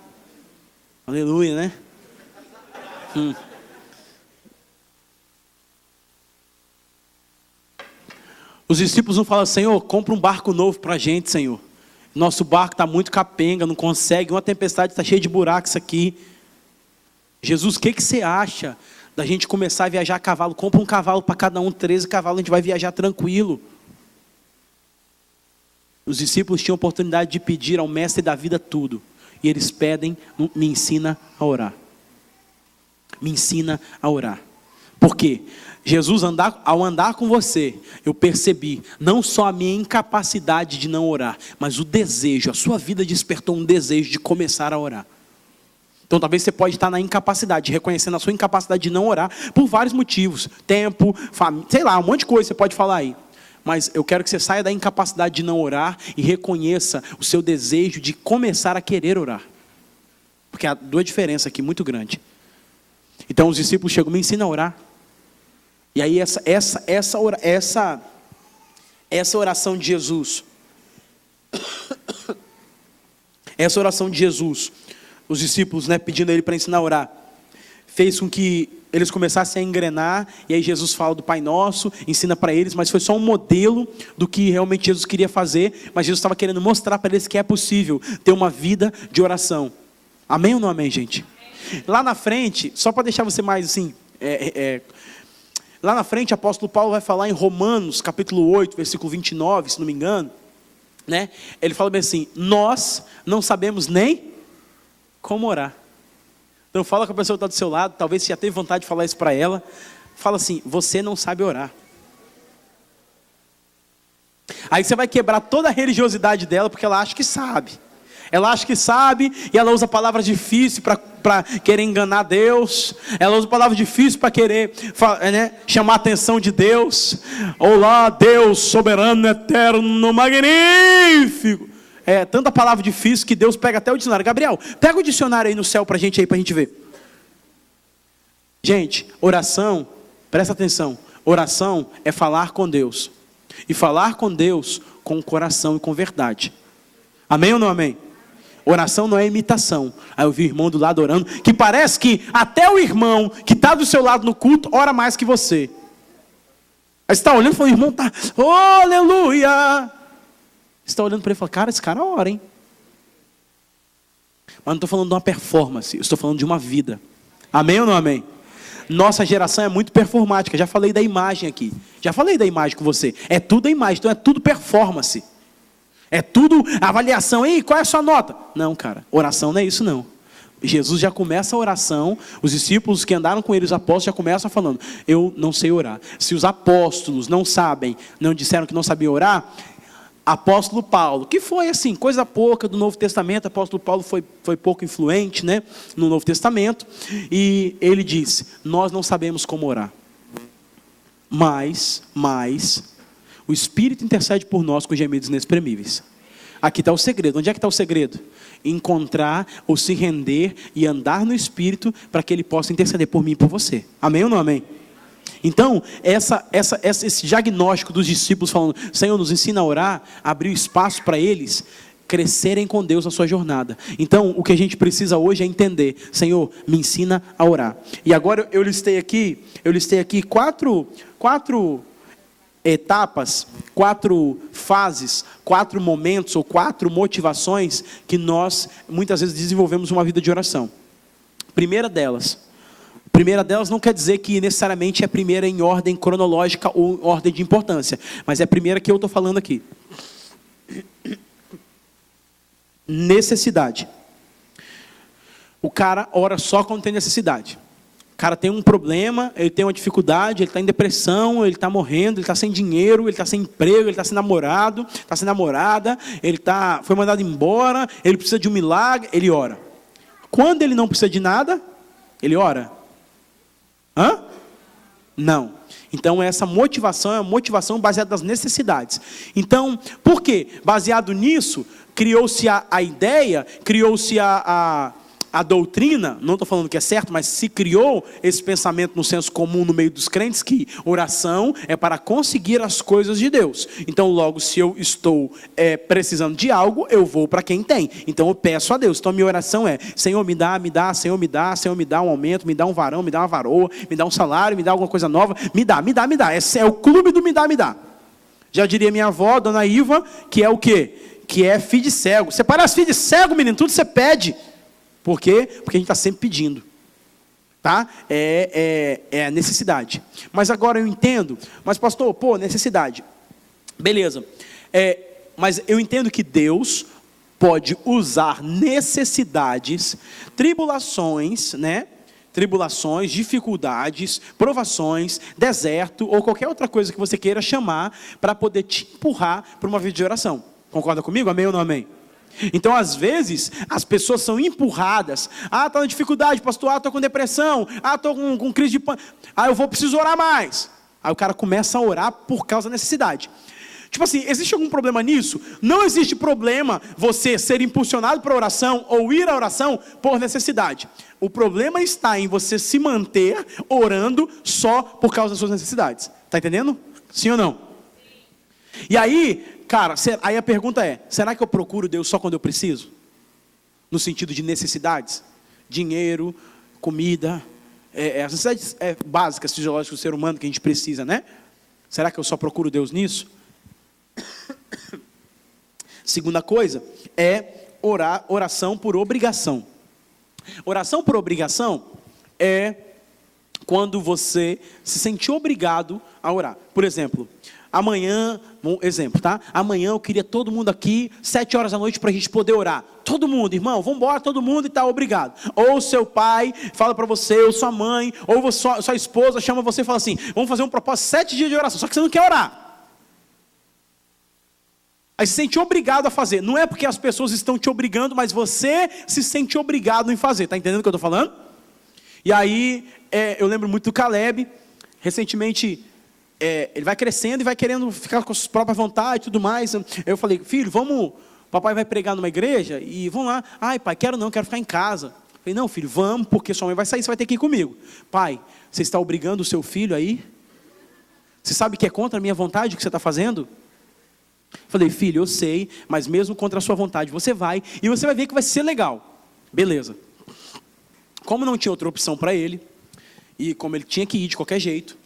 Aleluia, né? Os discípulos não falam, Senhor, compra um barco novo para a gente, Senhor. Nosso barco está muito capenga, não consegue, uma tempestade está cheia de buracos aqui. Jesus, o que você acha da gente começar a viajar a cavalo? Compra um cavalo para cada um, 13 cavalos, a gente vai viajar tranquilo. Os discípulos tinham a oportunidade de pedir ao mestre da vida tudo. E eles pedem, me ensina a orar. Me ensina a orar. Por quê? Jesus, ao andar com você, eu percebi não só a minha incapacidade de não orar, mas o desejo, a sua vida despertou um desejo de começar a orar. Então talvez você pode estar na incapacidade, reconhecendo a sua incapacidade de não orar, por vários motivos, tempo, família, sei lá, um monte de coisa você pode falar aí. Mas eu quero que você saia da incapacidade de não orar e reconheça o seu desejo de começar a querer orar. Porque há duas diferenças aqui muito grandes. Então os discípulos chegam, me ensina a orar. E aí essa oração de Jesus, essa oração de Jesus, os discípulos, né, pedindo a ele para ensinar a orar, fez com que eles começassem a engrenar. E aí Jesus fala do Pai Nosso, ensina para eles, mas foi só um modelo do que realmente Jesus queria fazer. Mas Jesus estava querendo mostrar para eles que é possível ter uma vida de oração. Amém ou não amém, gente? Lá na frente, só para deixar você mais assim, lá na frente, o apóstolo Paulo vai falar em Romanos, capítulo 8, versículo 29, se não me engano, né? Ele fala bem assim, nós não sabemos nem como orar. Então fala com a pessoa que está do seu lado, talvez você já teve vontade de falar isso para ela. Fala assim, você não sabe orar. Aí você vai quebrar toda a religiosidade dela, porque ela acha que sabe. Ela acha que sabe, e ela usa palavras difíceis para querer enganar Deus. Ela usa palavras difíceis para querer, né, chamar a atenção de Deus. Olá, Deus soberano, eterno, magnífico. Tanta palavra difícil que Deus pega até o dicionário. Gabriel, pega o dicionário aí no céu para a gente ver. Gente, oração, presta atenção. Oração é falar com Deus. E falar com Deus com o coração e com verdade. Amém ou não amém? Oração não é imitação. Aí eu vi o irmão do lado orando, que parece que até o irmão que está do seu lado no culto ora mais que você. Aí você está olhando e fala, o irmão está, oh, aleluia. Você está olhando para ele e fala, cara, esse cara ora, hein? Mas não estou falando de uma performance, eu estou falando de uma vida. Amém ou não amém? Nossa geração é muito performática. Já falei da imagem aqui. Já falei da imagem com você. É tudo a imagem, então é tudo performance. É tudo avaliação. Ei, qual é a sua nota? Não, cara, oração não é isso não. Jesus já começa a oração, os discípulos que andaram com ele, os apóstolos, já começam falando, eu não sei orar. Se os apóstolos não sabem, não disseram que não sabiam orar, apóstolo Paulo, que foi assim, coisa pouca do Novo Testamento, apóstolo Paulo foi pouco influente, né, no Novo Testamento, e ele disse, nós não sabemos como orar, mas o Espírito intercede por nós com gemidos inexprimíveis. Aqui está o segredo. Onde é que está o segredo? Encontrar ou se render e andar no Espírito para que Ele possa interceder por mim e por você. Amém ou não amém? Então, esse diagnóstico dos discípulos falando, Senhor, nos ensina a orar, abriu espaço para eles crescerem com Deus na sua jornada. Então, o que a gente precisa hoje é entender: Senhor, me ensina a orar. E agora eu listei aqui quatro etapas, 4 fases, 4 momentos ou 4 motivações que nós muitas vezes desenvolvemos uma vida de oração. Primeira delas não quer dizer que necessariamente é a primeira em ordem cronológica ou ordem de importância, mas é a primeira que eu estou falando aqui. Necessidade. O cara ora só quando tem necessidade. O cara tem um problema, ele tem uma dificuldade, ele está em depressão, ele está morrendo, ele está sem dinheiro, ele está sem emprego, ele está sem namorado, está sem namorada, foi mandado embora, ele precisa de um milagre, ele ora. Quando ele não precisa de nada, ele ora. Não. Então essa motivação é uma motivação baseada nas necessidades. Então, por quê? Baseado nisso, criou-se a ideia, criou-se a doutrina, não estou falando que é certo, mas se criou esse pensamento no senso comum no meio dos crentes, que oração é para conseguir as coisas de Deus. Então logo, se eu estou precisando de algo, eu vou para quem tem. Então eu peço a Deus. Então a minha oração é: Senhor, me dá, Senhor, me dá, Senhor, me dá um aumento, me dá um varão, me dá uma varoa, me dá um salário, me dá alguma coisa nova, me dá. Esse é o clube do me dá. Já diria minha avó, Dona Iva, que é o quê? Que é filho de cego. Você parece filho de cego, menino, tudo você pede. Por quê? Porque a gente está sempre pedindo. Tá? É a necessidade. Mas agora eu entendo. Mas pastor, necessidade. Beleza. Mas eu entendo que Deus pode usar necessidades, tribulações, né? Tribulações, dificuldades, provações, deserto ou qualquer outra coisa que você queira chamar para poder te empurrar para uma vida de oração. Concorda comigo? Amém ou não amém? Então, às vezes, as pessoas são empurradas. Estou na dificuldade, pastor. Estou com depressão. Estou com crise de pânico. Eu preciso orar mais. Aí o cara começa a orar por causa da necessidade. Tipo assim, existe algum problema nisso? Não existe problema você ser impulsionado para a oração ou ir à oração por necessidade. O problema está em você se manter orando só por causa das suas necessidades. Está entendendo? Sim ou não? Sim. E aí, cara, aí a pergunta é: será que eu procuro Deus só quando eu preciso? No sentido de necessidades? Dinheiro, comida, as necessidades básicas, fisiológicas do ser humano que a gente precisa, né? Será que eu só procuro Deus nisso? Segunda coisa é oração por obrigação. Oração por obrigação é quando você se sente obrigado a orar. Por exemplo, amanhã, tá? Amanhã eu queria todo mundo aqui, 7 horas da noite, para a gente poder orar. Todo mundo, irmão, vamos embora, todo mundo, e tá, obrigado. Ou seu pai fala para você, ou sua mãe, ou sua esposa chama você e fala assim: vamos fazer um propósito, 7 dias de oração, só que você não quer orar. Aí se sente obrigado a fazer. Não é porque as pessoas estão te obrigando, mas você se sente obrigado em fazer. Está entendendo o que eu estou falando? E aí, eu lembro muito do Caleb. Recentemente, ele vai crescendo e vai querendo ficar com a sua própria vontade e tudo mais. Eu falei: filho, vamos, papai vai pregar numa igreja e vamos lá. Ai, pai, quero ficar em casa. Eu falei: não, filho, vamos, porque sua mãe vai sair, você vai ter que ir comigo. Pai, você está obrigando o seu filho a ir? Você sabe que é contra a minha vontade o que você está fazendo? Falei: filho, eu sei, mas mesmo contra a sua vontade, você vai, e você vai ver que vai ser legal. Beleza. Como não tinha outra opção para ele, e como ele tinha que ir de qualquer jeito,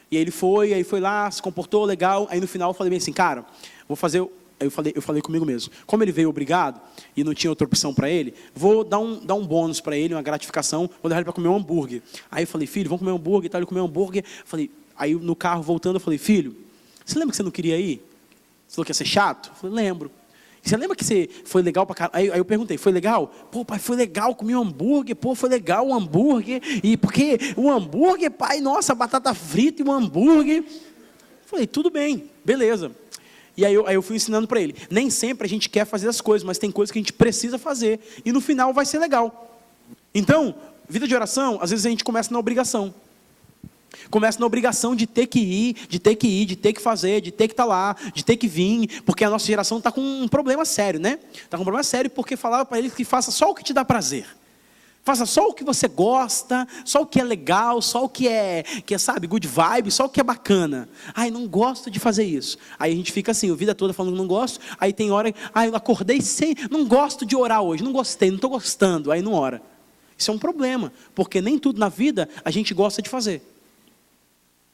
e aí ele foi lá, se comportou legal, aí no final eu falei bem assim: cara, vou fazer, eu falei comigo mesmo, como ele veio obrigado, e não tinha outra opção para ele, vou dar um bônus para ele, uma gratificação, vou levar ele para comer um hambúrguer. Aí eu falei: filho, vamos comer um hambúrguer e tal, ele comeu um hambúrguer. Aí no carro voltando eu falei: filho, você lembra que você não queria ir? Você falou que ia ser chato? Eu falei: lembro. Você lembra que foi legal pra caramba? Aí eu perguntei: foi legal? Pô, pai, foi legal, comi um hambúrguer. Pô, foi legal o hambúrguer. E porque o hambúrguer, pai, nossa, batata frita e um hambúrguer. Eu falei: tudo bem, beleza. E aí eu fui ensinando para ele. Nem sempre a gente quer fazer as coisas, mas tem coisas que a gente precisa fazer. E no final vai ser legal. Então, vida de oração, às vezes a gente começa na obrigação. Começa na obrigação de ter que ir, de ter que fazer, de ter que estar lá, de ter que vir, porque a nossa geração está com um problema sério, né? Está com um problema sério porque falava para ele que faça só o que te dá prazer. Faça só o que você gosta, só o que é legal, só o que é, sabe, good vibe, só o que é bacana. Ai, não gosto de fazer isso. Aí a gente fica assim, a vida toda falando que não gosto. Aí tem hora, eu acordei sem, não gosto de orar hoje, não gostei, não estou gostando. Aí não ora. Isso é um problema, porque nem tudo na vida a gente gosta de fazer.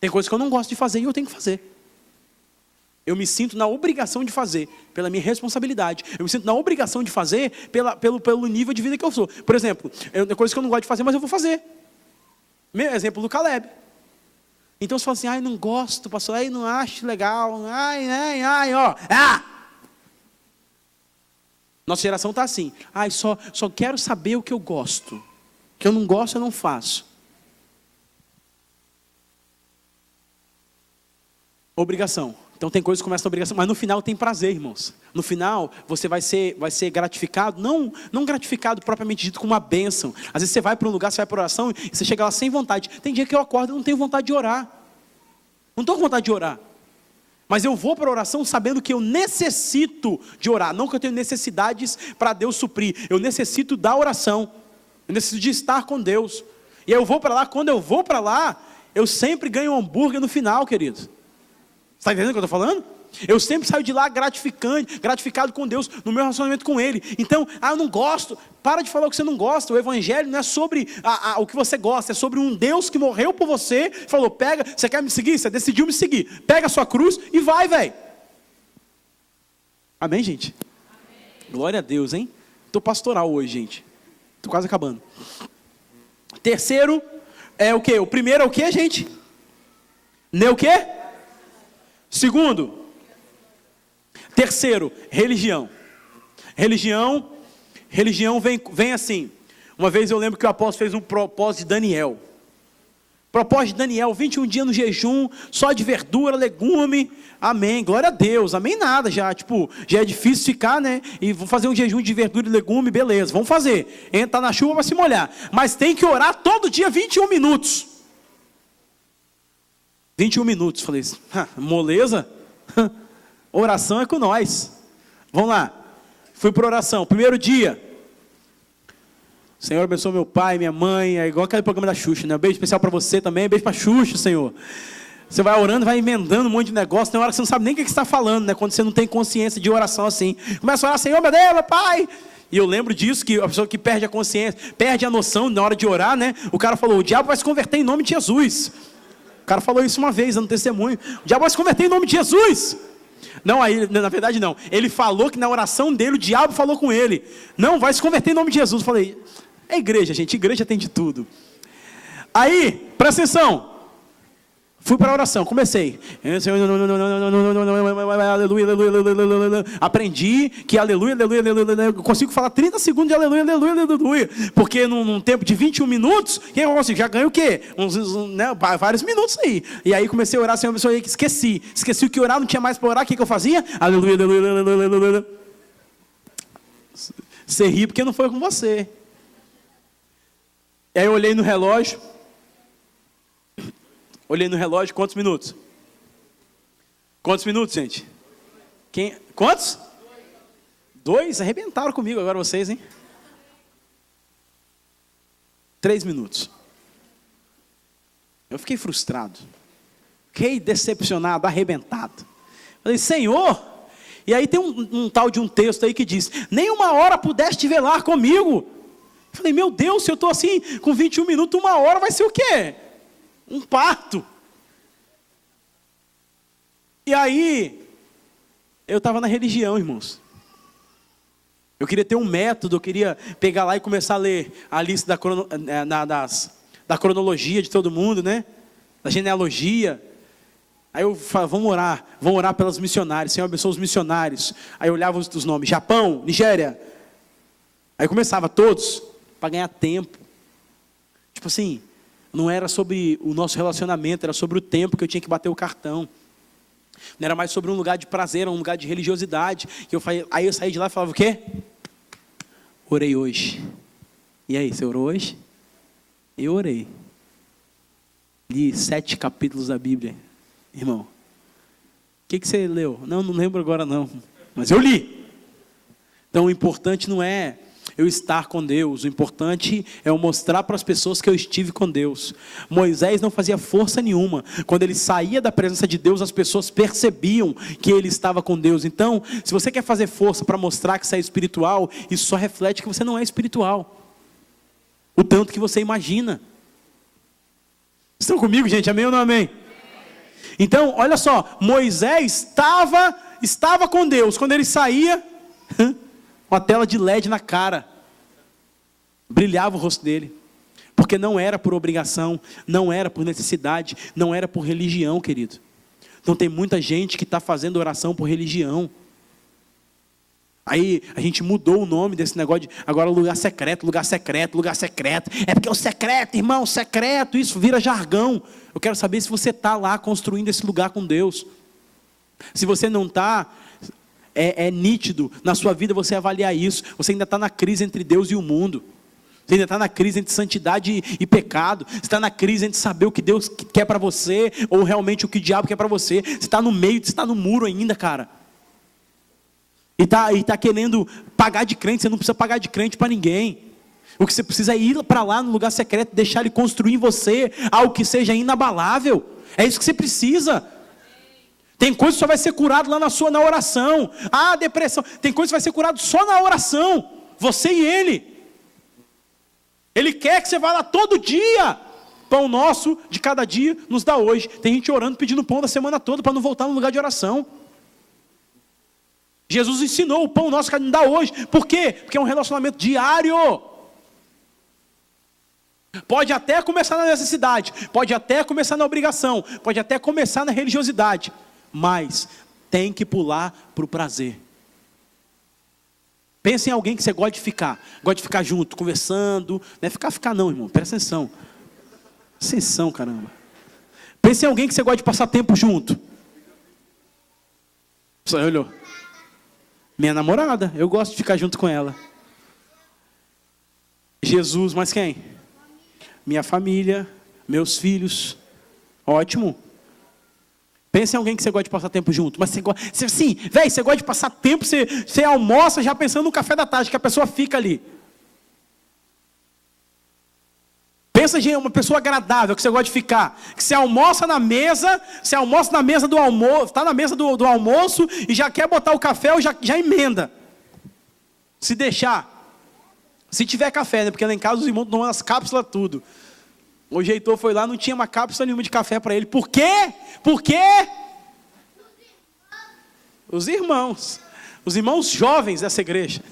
Tem coisas que eu não gosto de fazer e eu tenho que fazer. Eu me sinto na obrigação de fazer, pela minha responsabilidade. Eu me sinto na obrigação de fazer pelo nível de vida que eu sou. Por exemplo, tem coisas que eu não gosto de fazer, mas eu vou fazer. Meu exemplo do Caleb. Então você fala assim, não gosto, pastor, não acho legal, ó. Nossa geração está assim, só quero saber o que eu gosto. O que eu não gosto, eu não faço. Obrigação. Então tem coisas que começam na obrigação, mas no final tem prazer, irmãos. No final você vai ser gratificado, não gratificado propriamente dito como uma bênção. Às vezes você vai para um lugar, você vai para oração e você chega lá sem vontade. Tem dia que eu acordo e não tenho vontade de orar. Não estou com vontade de orar. Mas eu vou para a oração sabendo que eu necessito de orar. Não que eu tenho necessidades para Deus suprir. Eu necessito da oração. Eu necessito de estar com Deus. E eu vou para lá, quando eu vou para lá, eu sempre ganho um hambúrguer no final, queridos. Está entendendo o que eu estou falando? Eu sempre saio de lá gratificado com Deus, no meu relacionamento com Ele. Então, eu não gosto. Para de falar o que você não gosta. O Evangelho não é sobre o que você gosta, é sobre um Deus que morreu por você. Falou, pega, você quer me seguir? Você decidiu me seguir. Pega a sua cruz e vai, velho. Amém, gente? Amém. Glória a Deus, hein? Estou pastoral hoje, gente. Estou quase acabando. Terceiro é o quê? O primeiro é o quê, gente? O quê? Segundo. Terceiro, religião. Religião vem assim. Uma vez eu lembro que o apóstolo fez um propósito de Daniel. Propósito de Daniel, 21 dias no jejum, só de verdura, legume. Amém, glória a Deus. Amém nada já, já é difícil ficar, né? E vou fazer um jejum de verdura e legume, beleza, vamos fazer. Entra na chuva para se molhar. Mas tem que orar todo dia 21 minutos. 21 minutos, falei assim, moleza? Oração é com nós. Vamos lá. Fui para oração. Primeiro dia. Senhor, abençoe meu pai, minha mãe. É igual aquele programa da Xuxa, né? Um beijo especial para você também. Beijo para Xuxa, Senhor. Você vai orando, vai emendando um monte de negócio. Tem hora que você não sabe nem o que você está falando, né? Quando você não tem consciência de oração assim. Começa a orar, Senhor, meu Deus, meu pai. E eu lembro disso, que a pessoa que perde a consciência, perde a noção na hora de orar, né? O cara falou, o diabo vai se converter em nome de Jesus. O cara falou isso uma vez, no testemunho. O diabo vai se converter em nome de Jesus. Não, aí, na verdade não. Ele falou que na oração dele, o diabo falou com ele. Não, vai se converter em nome de Jesus. Eu falei, é igreja, gente. Igreja tem de tudo. Aí, presta atenção. Fui para a oração, comecei. Aleluia, aleluia, aleluia. Aprendi que aleluia, aleluia, aleluia. Eu consigo falar 30 segundos de aleluia, aleluia, aleluia. Porque num tempo de 21 minutos, que eu consigo? Já ganho o quê? Vários minutos aí. E aí comecei a orar, Senhor, abençoe, esqueci. Esqueci o que orar, não tinha mais para orar. O que eu fazia? Aleluia, aleluia, aleluia, aleluia. Você ri porque não foi com você. E aí eu olhei no relógio. Olhei no relógio, quantos minutos? Quantos minutos, gente? Quantos? 2? Arrebentaram comigo agora vocês, hein? 3 minutos. Eu fiquei frustrado. Fiquei decepcionado, arrebentado. Falei, Senhor... E aí tem um tal de um texto aí que diz, nem uma hora pudeste velar comigo. Falei, meu Deus, se eu estou assim, com 21 minutos, 1 hora vai ser o quê? Um parto. E aí, eu estava na religião, irmãos. Eu queria ter um método, eu queria pegar lá e começar a ler a lista da cronologia de todo mundo, né? Da genealogia. Aí eu falava, vamos orar pelos missionários. Senhor, abençoa os missionários. Aí eu olhava os nomes, Japão, Nigéria. Aí começava todos, para ganhar tempo. Tipo assim, não era sobre o nosso relacionamento, era sobre o tempo que eu tinha que bater o cartão. Não era mais sobre um lugar de prazer, era um lugar de religiosidade. Aí eu saí de lá e falava o quê? Orei hoje. E aí, você orou hoje? Eu orei. Li 7 capítulos da Bíblia. Irmão, o que você leu? Não lembro agora não. Mas eu li. Então o importante não é eu estar com Deus. O importante é eu mostrar para as pessoas que eu estive com Deus. Moisés não fazia força nenhuma. Quando ele saía da presença de Deus, as pessoas percebiam que ele estava com Deus. Então, se você quer fazer força para mostrar que você é espiritual, isso só reflete que você não é espiritual. O tanto que você imagina. Estão comigo, gente? Amém ou não amém? Então, olha só, Moisés estava com Deus. Quando ele saía, uma tela de LED na cara. Brilhava o rosto dele. Porque não era por obrigação, não era por necessidade, não era por religião, querido. Então tem muita gente que está fazendo oração por religião. Aí a gente mudou o nome desse negócio de agora lugar secreto, lugar secreto, lugar secreto. É porque é o secreto, irmão, secreto, isso vira jargão. Eu quero saber se você está lá construindo esse lugar com Deus. Se você não está, é nítido na sua vida você avaliar isso. Você ainda está na crise entre Deus e o mundo. Você ainda está na crise entre santidade e pecado. Você está na crise entre saber o que Deus quer para você ou realmente o que o diabo quer para você. Você está no meio, você está no muro ainda, cara. E está querendo pagar de crente. Você não precisa pagar de crente para ninguém. O que você precisa é ir para lá no lugar secreto, deixar Ele construir em você algo que seja inabalável. É isso que você precisa. Tem coisa que só vai ser curado lá na oração. Ah, depressão. Tem coisa que vai ser curado só na oração. Você e Ele. Ele quer que você vá lá todo dia. Pão nosso de cada dia nos dá hoje. Tem gente orando, pedindo pão da semana toda para não voltar no lugar de oração. Jesus ensinou o pão nosso que nos dá hoje. Por quê? Porque é um relacionamento diário. Pode até começar na necessidade, pode até começar na obrigação, pode até começar na religiosidade, mas tem que pular para o prazer. Pensa em alguém que você gosta de ficar junto, conversando. Não é ficar não, irmão, presta atenção. Atenção, caramba. Pensa em alguém que você gosta de passar tempo junto. Só olhou. Minha namorada, eu gosto de ficar junto com ela. Jesus, mas quem? Minha família, meus filhos. Ótimo. Pensa em alguém que você gosta de passar tempo junto. Mas você gosta, sim, velho, você gosta de passar tempo, você almoça já pensando no café da tarde, que a pessoa fica ali. Pensa em uma pessoa agradável que você gosta de ficar. Que você almoça na mesa do almoço, está na mesa do almoço e já quer botar o café ou já emenda. Se deixar. Se tiver café, né? Porque lá em casa os irmãos tomam as cápsulas tudo. Hoje o Heitor foi lá, não tinha uma cápsula nenhuma de café para ele. Por quê? Por quê? Os irmãos jovens dessa igreja.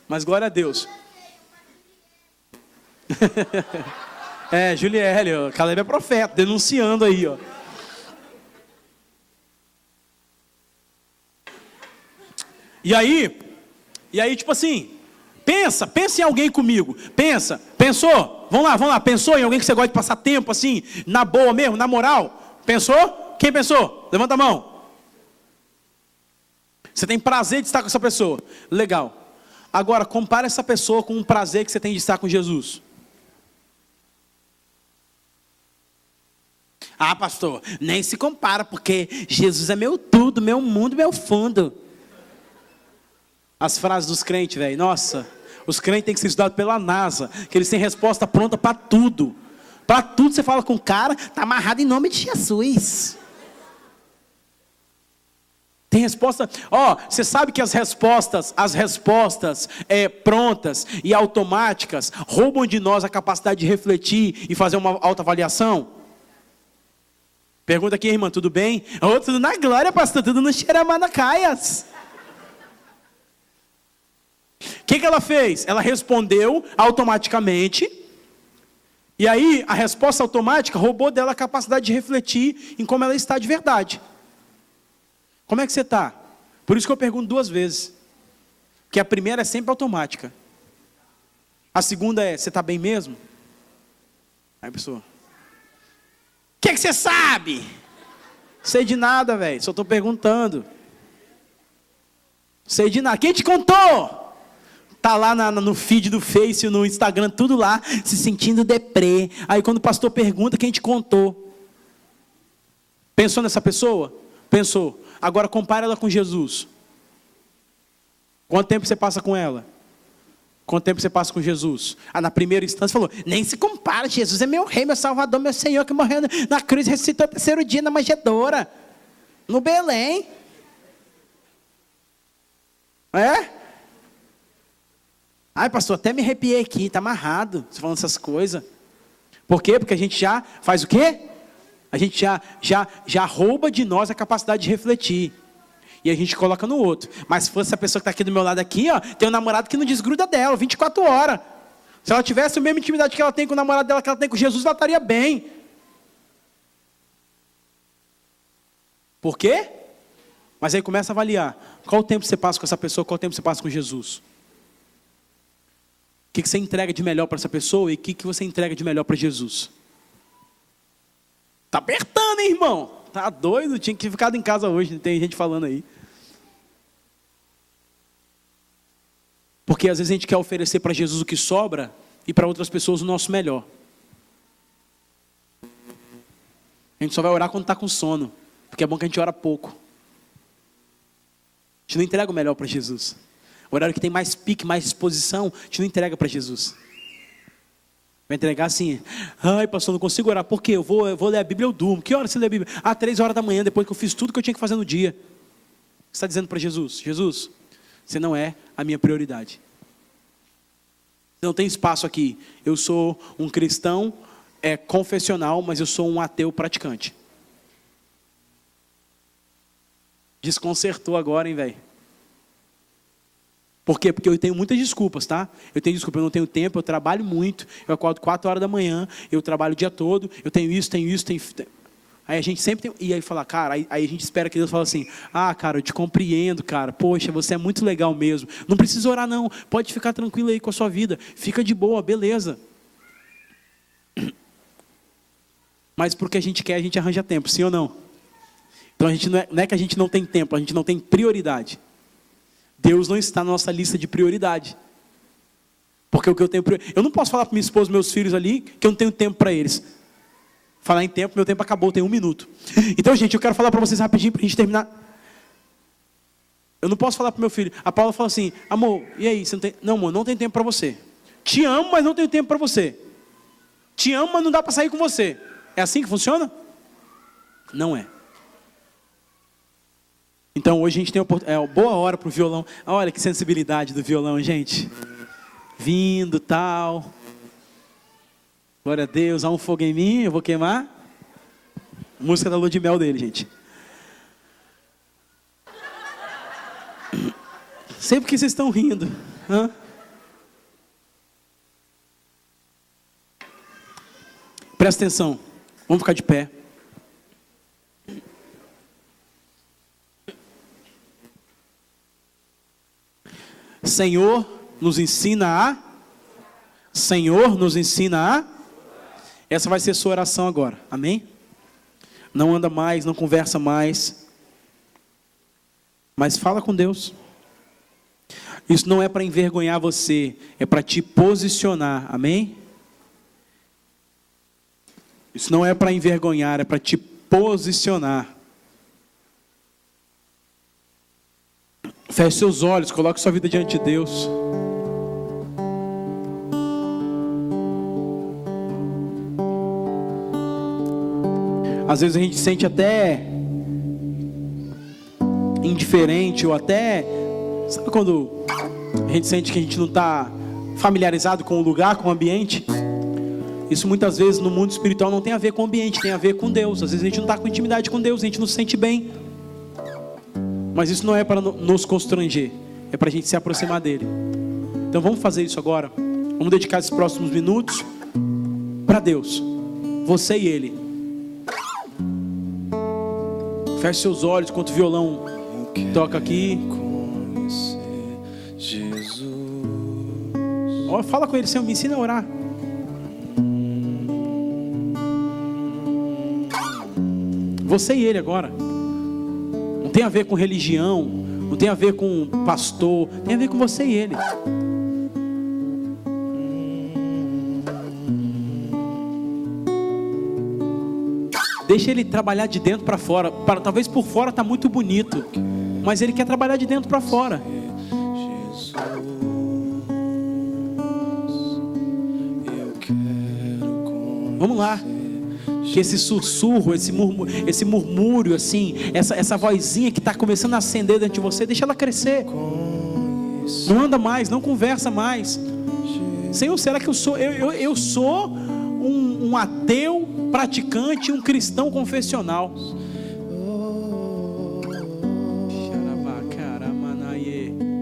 Mas glória a Deus. Juliele, ó, Caleb é profeta, denunciando aí, ó. E aí, tipo assim, pensa em alguém comigo. Pensou? Vamos lá, pensou em alguém que você gosta de passar tempo assim, na boa mesmo, na moral? Pensou? Quem pensou? Levanta a mão. Você tem prazer de estar com essa pessoa. Legal. Agora, compara essa pessoa com o prazer que você tem de estar com Jesus. Ah, pastor, nem se compara, porque Jesus é meu tudo, meu mundo, meu fundo. As frases dos crentes, velho, nossa, os crentes têm que ser estudados pela NASA, que eles têm resposta pronta para tudo. Para tudo você fala com o cara, está amarrado em nome de Jesus. Tem resposta, você sabe que as respostas prontas e automáticas roubam de nós a capacidade de refletir e fazer uma autoavaliação? Pergunta aqui, irmã, tudo bem? Tudo na glória, pastor, tudo no xeramanacaias. O que ela fez? Ela respondeu automaticamente. E aí, a resposta automática roubou dela a capacidade de refletir em como ela está de verdade. Como é que você está? Por isso que eu pergunto 2 vezes. Porque a primeira é sempre automática. A segunda é, você está bem mesmo? Aí a pessoa... O que você sabe? Sei de nada, velho. Só estou perguntando. Sei de nada. Quem te contou? Tá lá no feed do Face, no Instagram, tudo lá, se sentindo deprê. Aí quando o pastor pergunta, quem te contou? Pensou nessa pessoa? Pensou. Agora compara ela com Jesus. Quanto tempo você passa com ela? Quanto tempo você passa com Jesus? Na primeira instância falou, nem se compara, Jesus é meu rei, meu salvador, meu Senhor, que morreu na cruz, ressuscitou no terceiro dia na manjedoura, no Belém. Ai, pastor, até me arrepiei aqui, está amarrado, você falando essas coisas. Por quê? Porque a gente já faz o quê? A gente já rouba de nós a capacidade de refletir. E a gente coloca no outro. Mas se fosse a pessoa que está aqui do meu lado aqui, ó, tem um namorado que não desgruda dela, 24 horas. Se ela tivesse a mesma intimidade que ela tem com o namorado dela, que ela tem com Jesus, ela estaria bem. Por quê? Mas aí começa a avaliar. Qual o tempo você passa com essa pessoa, qual o tempo você passa com Jesus? O que você entrega de melhor para essa pessoa e o que você entrega de melhor para Jesus? Tá apertando, hein, irmão? Tá doido? Tinha que ficar em casa hoje, tem gente falando aí. Porque às vezes a gente quer oferecer para Jesus o que sobra e para outras pessoas o nosso melhor. A gente só vai orar quando está com sono, porque é bom que a gente ora pouco. A gente não entrega o melhor para Jesus. O horário que tem mais pique, mais disposição, a gente não entrega para Jesus. Vai entregar assim, ai pastor, não consigo orar, por quê? Eu vou ler a Bíblia, eu durmo. Que hora você lê a Bíblia? 3 horas da manhã, depois que eu fiz tudo que eu tinha que fazer no dia. O que você está dizendo para Jesus? Jesus, você não é a minha prioridade. Você não tem espaço aqui. Eu sou um cristão confessional, mas eu sou um ateu praticante. Desconcertou agora, hein, velho? Por quê? Porque eu tenho muitas desculpas, tá? Eu tenho desculpa, eu não tenho tempo, eu trabalho muito, eu acordo 4 horas da manhã, eu trabalho o dia todo, eu tenho isso. Aí a gente sempre tem... E aí fala, cara, aí a gente espera que Deus fale assim, cara, eu te compreendo, cara, poxa, você é muito legal mesmo. Não precisa orar não, pode ficar tranquilo aí com a sua vida, fica de boa, beleza. Mas porque a gente quer, a gente arranja tempo, sim ou não? Então a gente não é que a gente não tem tempo, a gente não tem prioridade. Deus não está na nossa lista de prioridade. Porque o que eu tenho... Eu não posso falar para minha esposa e meus filhos ali que eu não tenho tempo para eles. Falar em tempo, meu tempo acabou, tem 1 minuto. Então, gente, eu quero falar para vocês rapidinho para a gente terminar. Eu não posso falar para o meu filho. A Paula fala assim, amor, e aí? Você não tem... Não, amor, não tem tempo para você. Te amo, mas não tenho tempo para você. Te amo, mas não dá para sair com você. É assim que funciona? Não é. Então hoje a gente tem uma boa hora para o violão. Olha que sensibilidade do violão, gente. Vindo, tal. Glória a Deus, há um fogo em mim, eu vou queimar. Música da lua de mel dele, gente. Sempre que vocês estão rindo. Presta atenção. Vamos ficar de pé. Senhor, nos ensina a... Senhor, nos ensina a... Essa vai ser a sua oração agora, amém? Não anda mais, não conversa mais. Mas fala com Deus. Isso não é para envergonhar você, é para te posicionar, amém? Isso não é para envergonhar, é para te posicionar. Feche seus olhos, coloque sua vida diante de Deus. Às vezes a gente sente até indiferente, ou até... Sabe quando a gente sente que a gente não está familiarizado com o lugar, com o ambiente? Isso muitas vezes no mundo espiritual não tem a ver com o ambiente, tem a ver com Deus. Às vezes a gente não está com intimidade com Deus, a gente não se sente bem. Mas isso não é para nos constranger, é para a gente se aproximar dele. Então vamos fazer isso agora. Vamos dedicar esses próximos minutos para Deus, você e ele. Feche seus olhos enquanto o violão toca aqui. Fala com ele, Senhor, me ensina a orar. Você e ele agora. Não tem a ver com religião, não tem a ver com pastor, tem a ver com você e ele. Deixa ele trabalhar de dentro para fora. Talvez por fora está muito bonito, mas ele quer trabalhar de dentro para fora. Vamos lá. Que esse sussurro, esse murmúrio, assim, essa vozinha que está começando a acender dentro de você, deixa ela crescer. Não anda mais, não conversa mais. Senhor, será que eu sou um ateu praticante, um cristão confessional?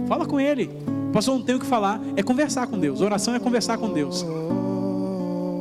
Fala com ele. Pastor, não tenho o que falar. É conversar com Deus. Oração é conversar com Deus.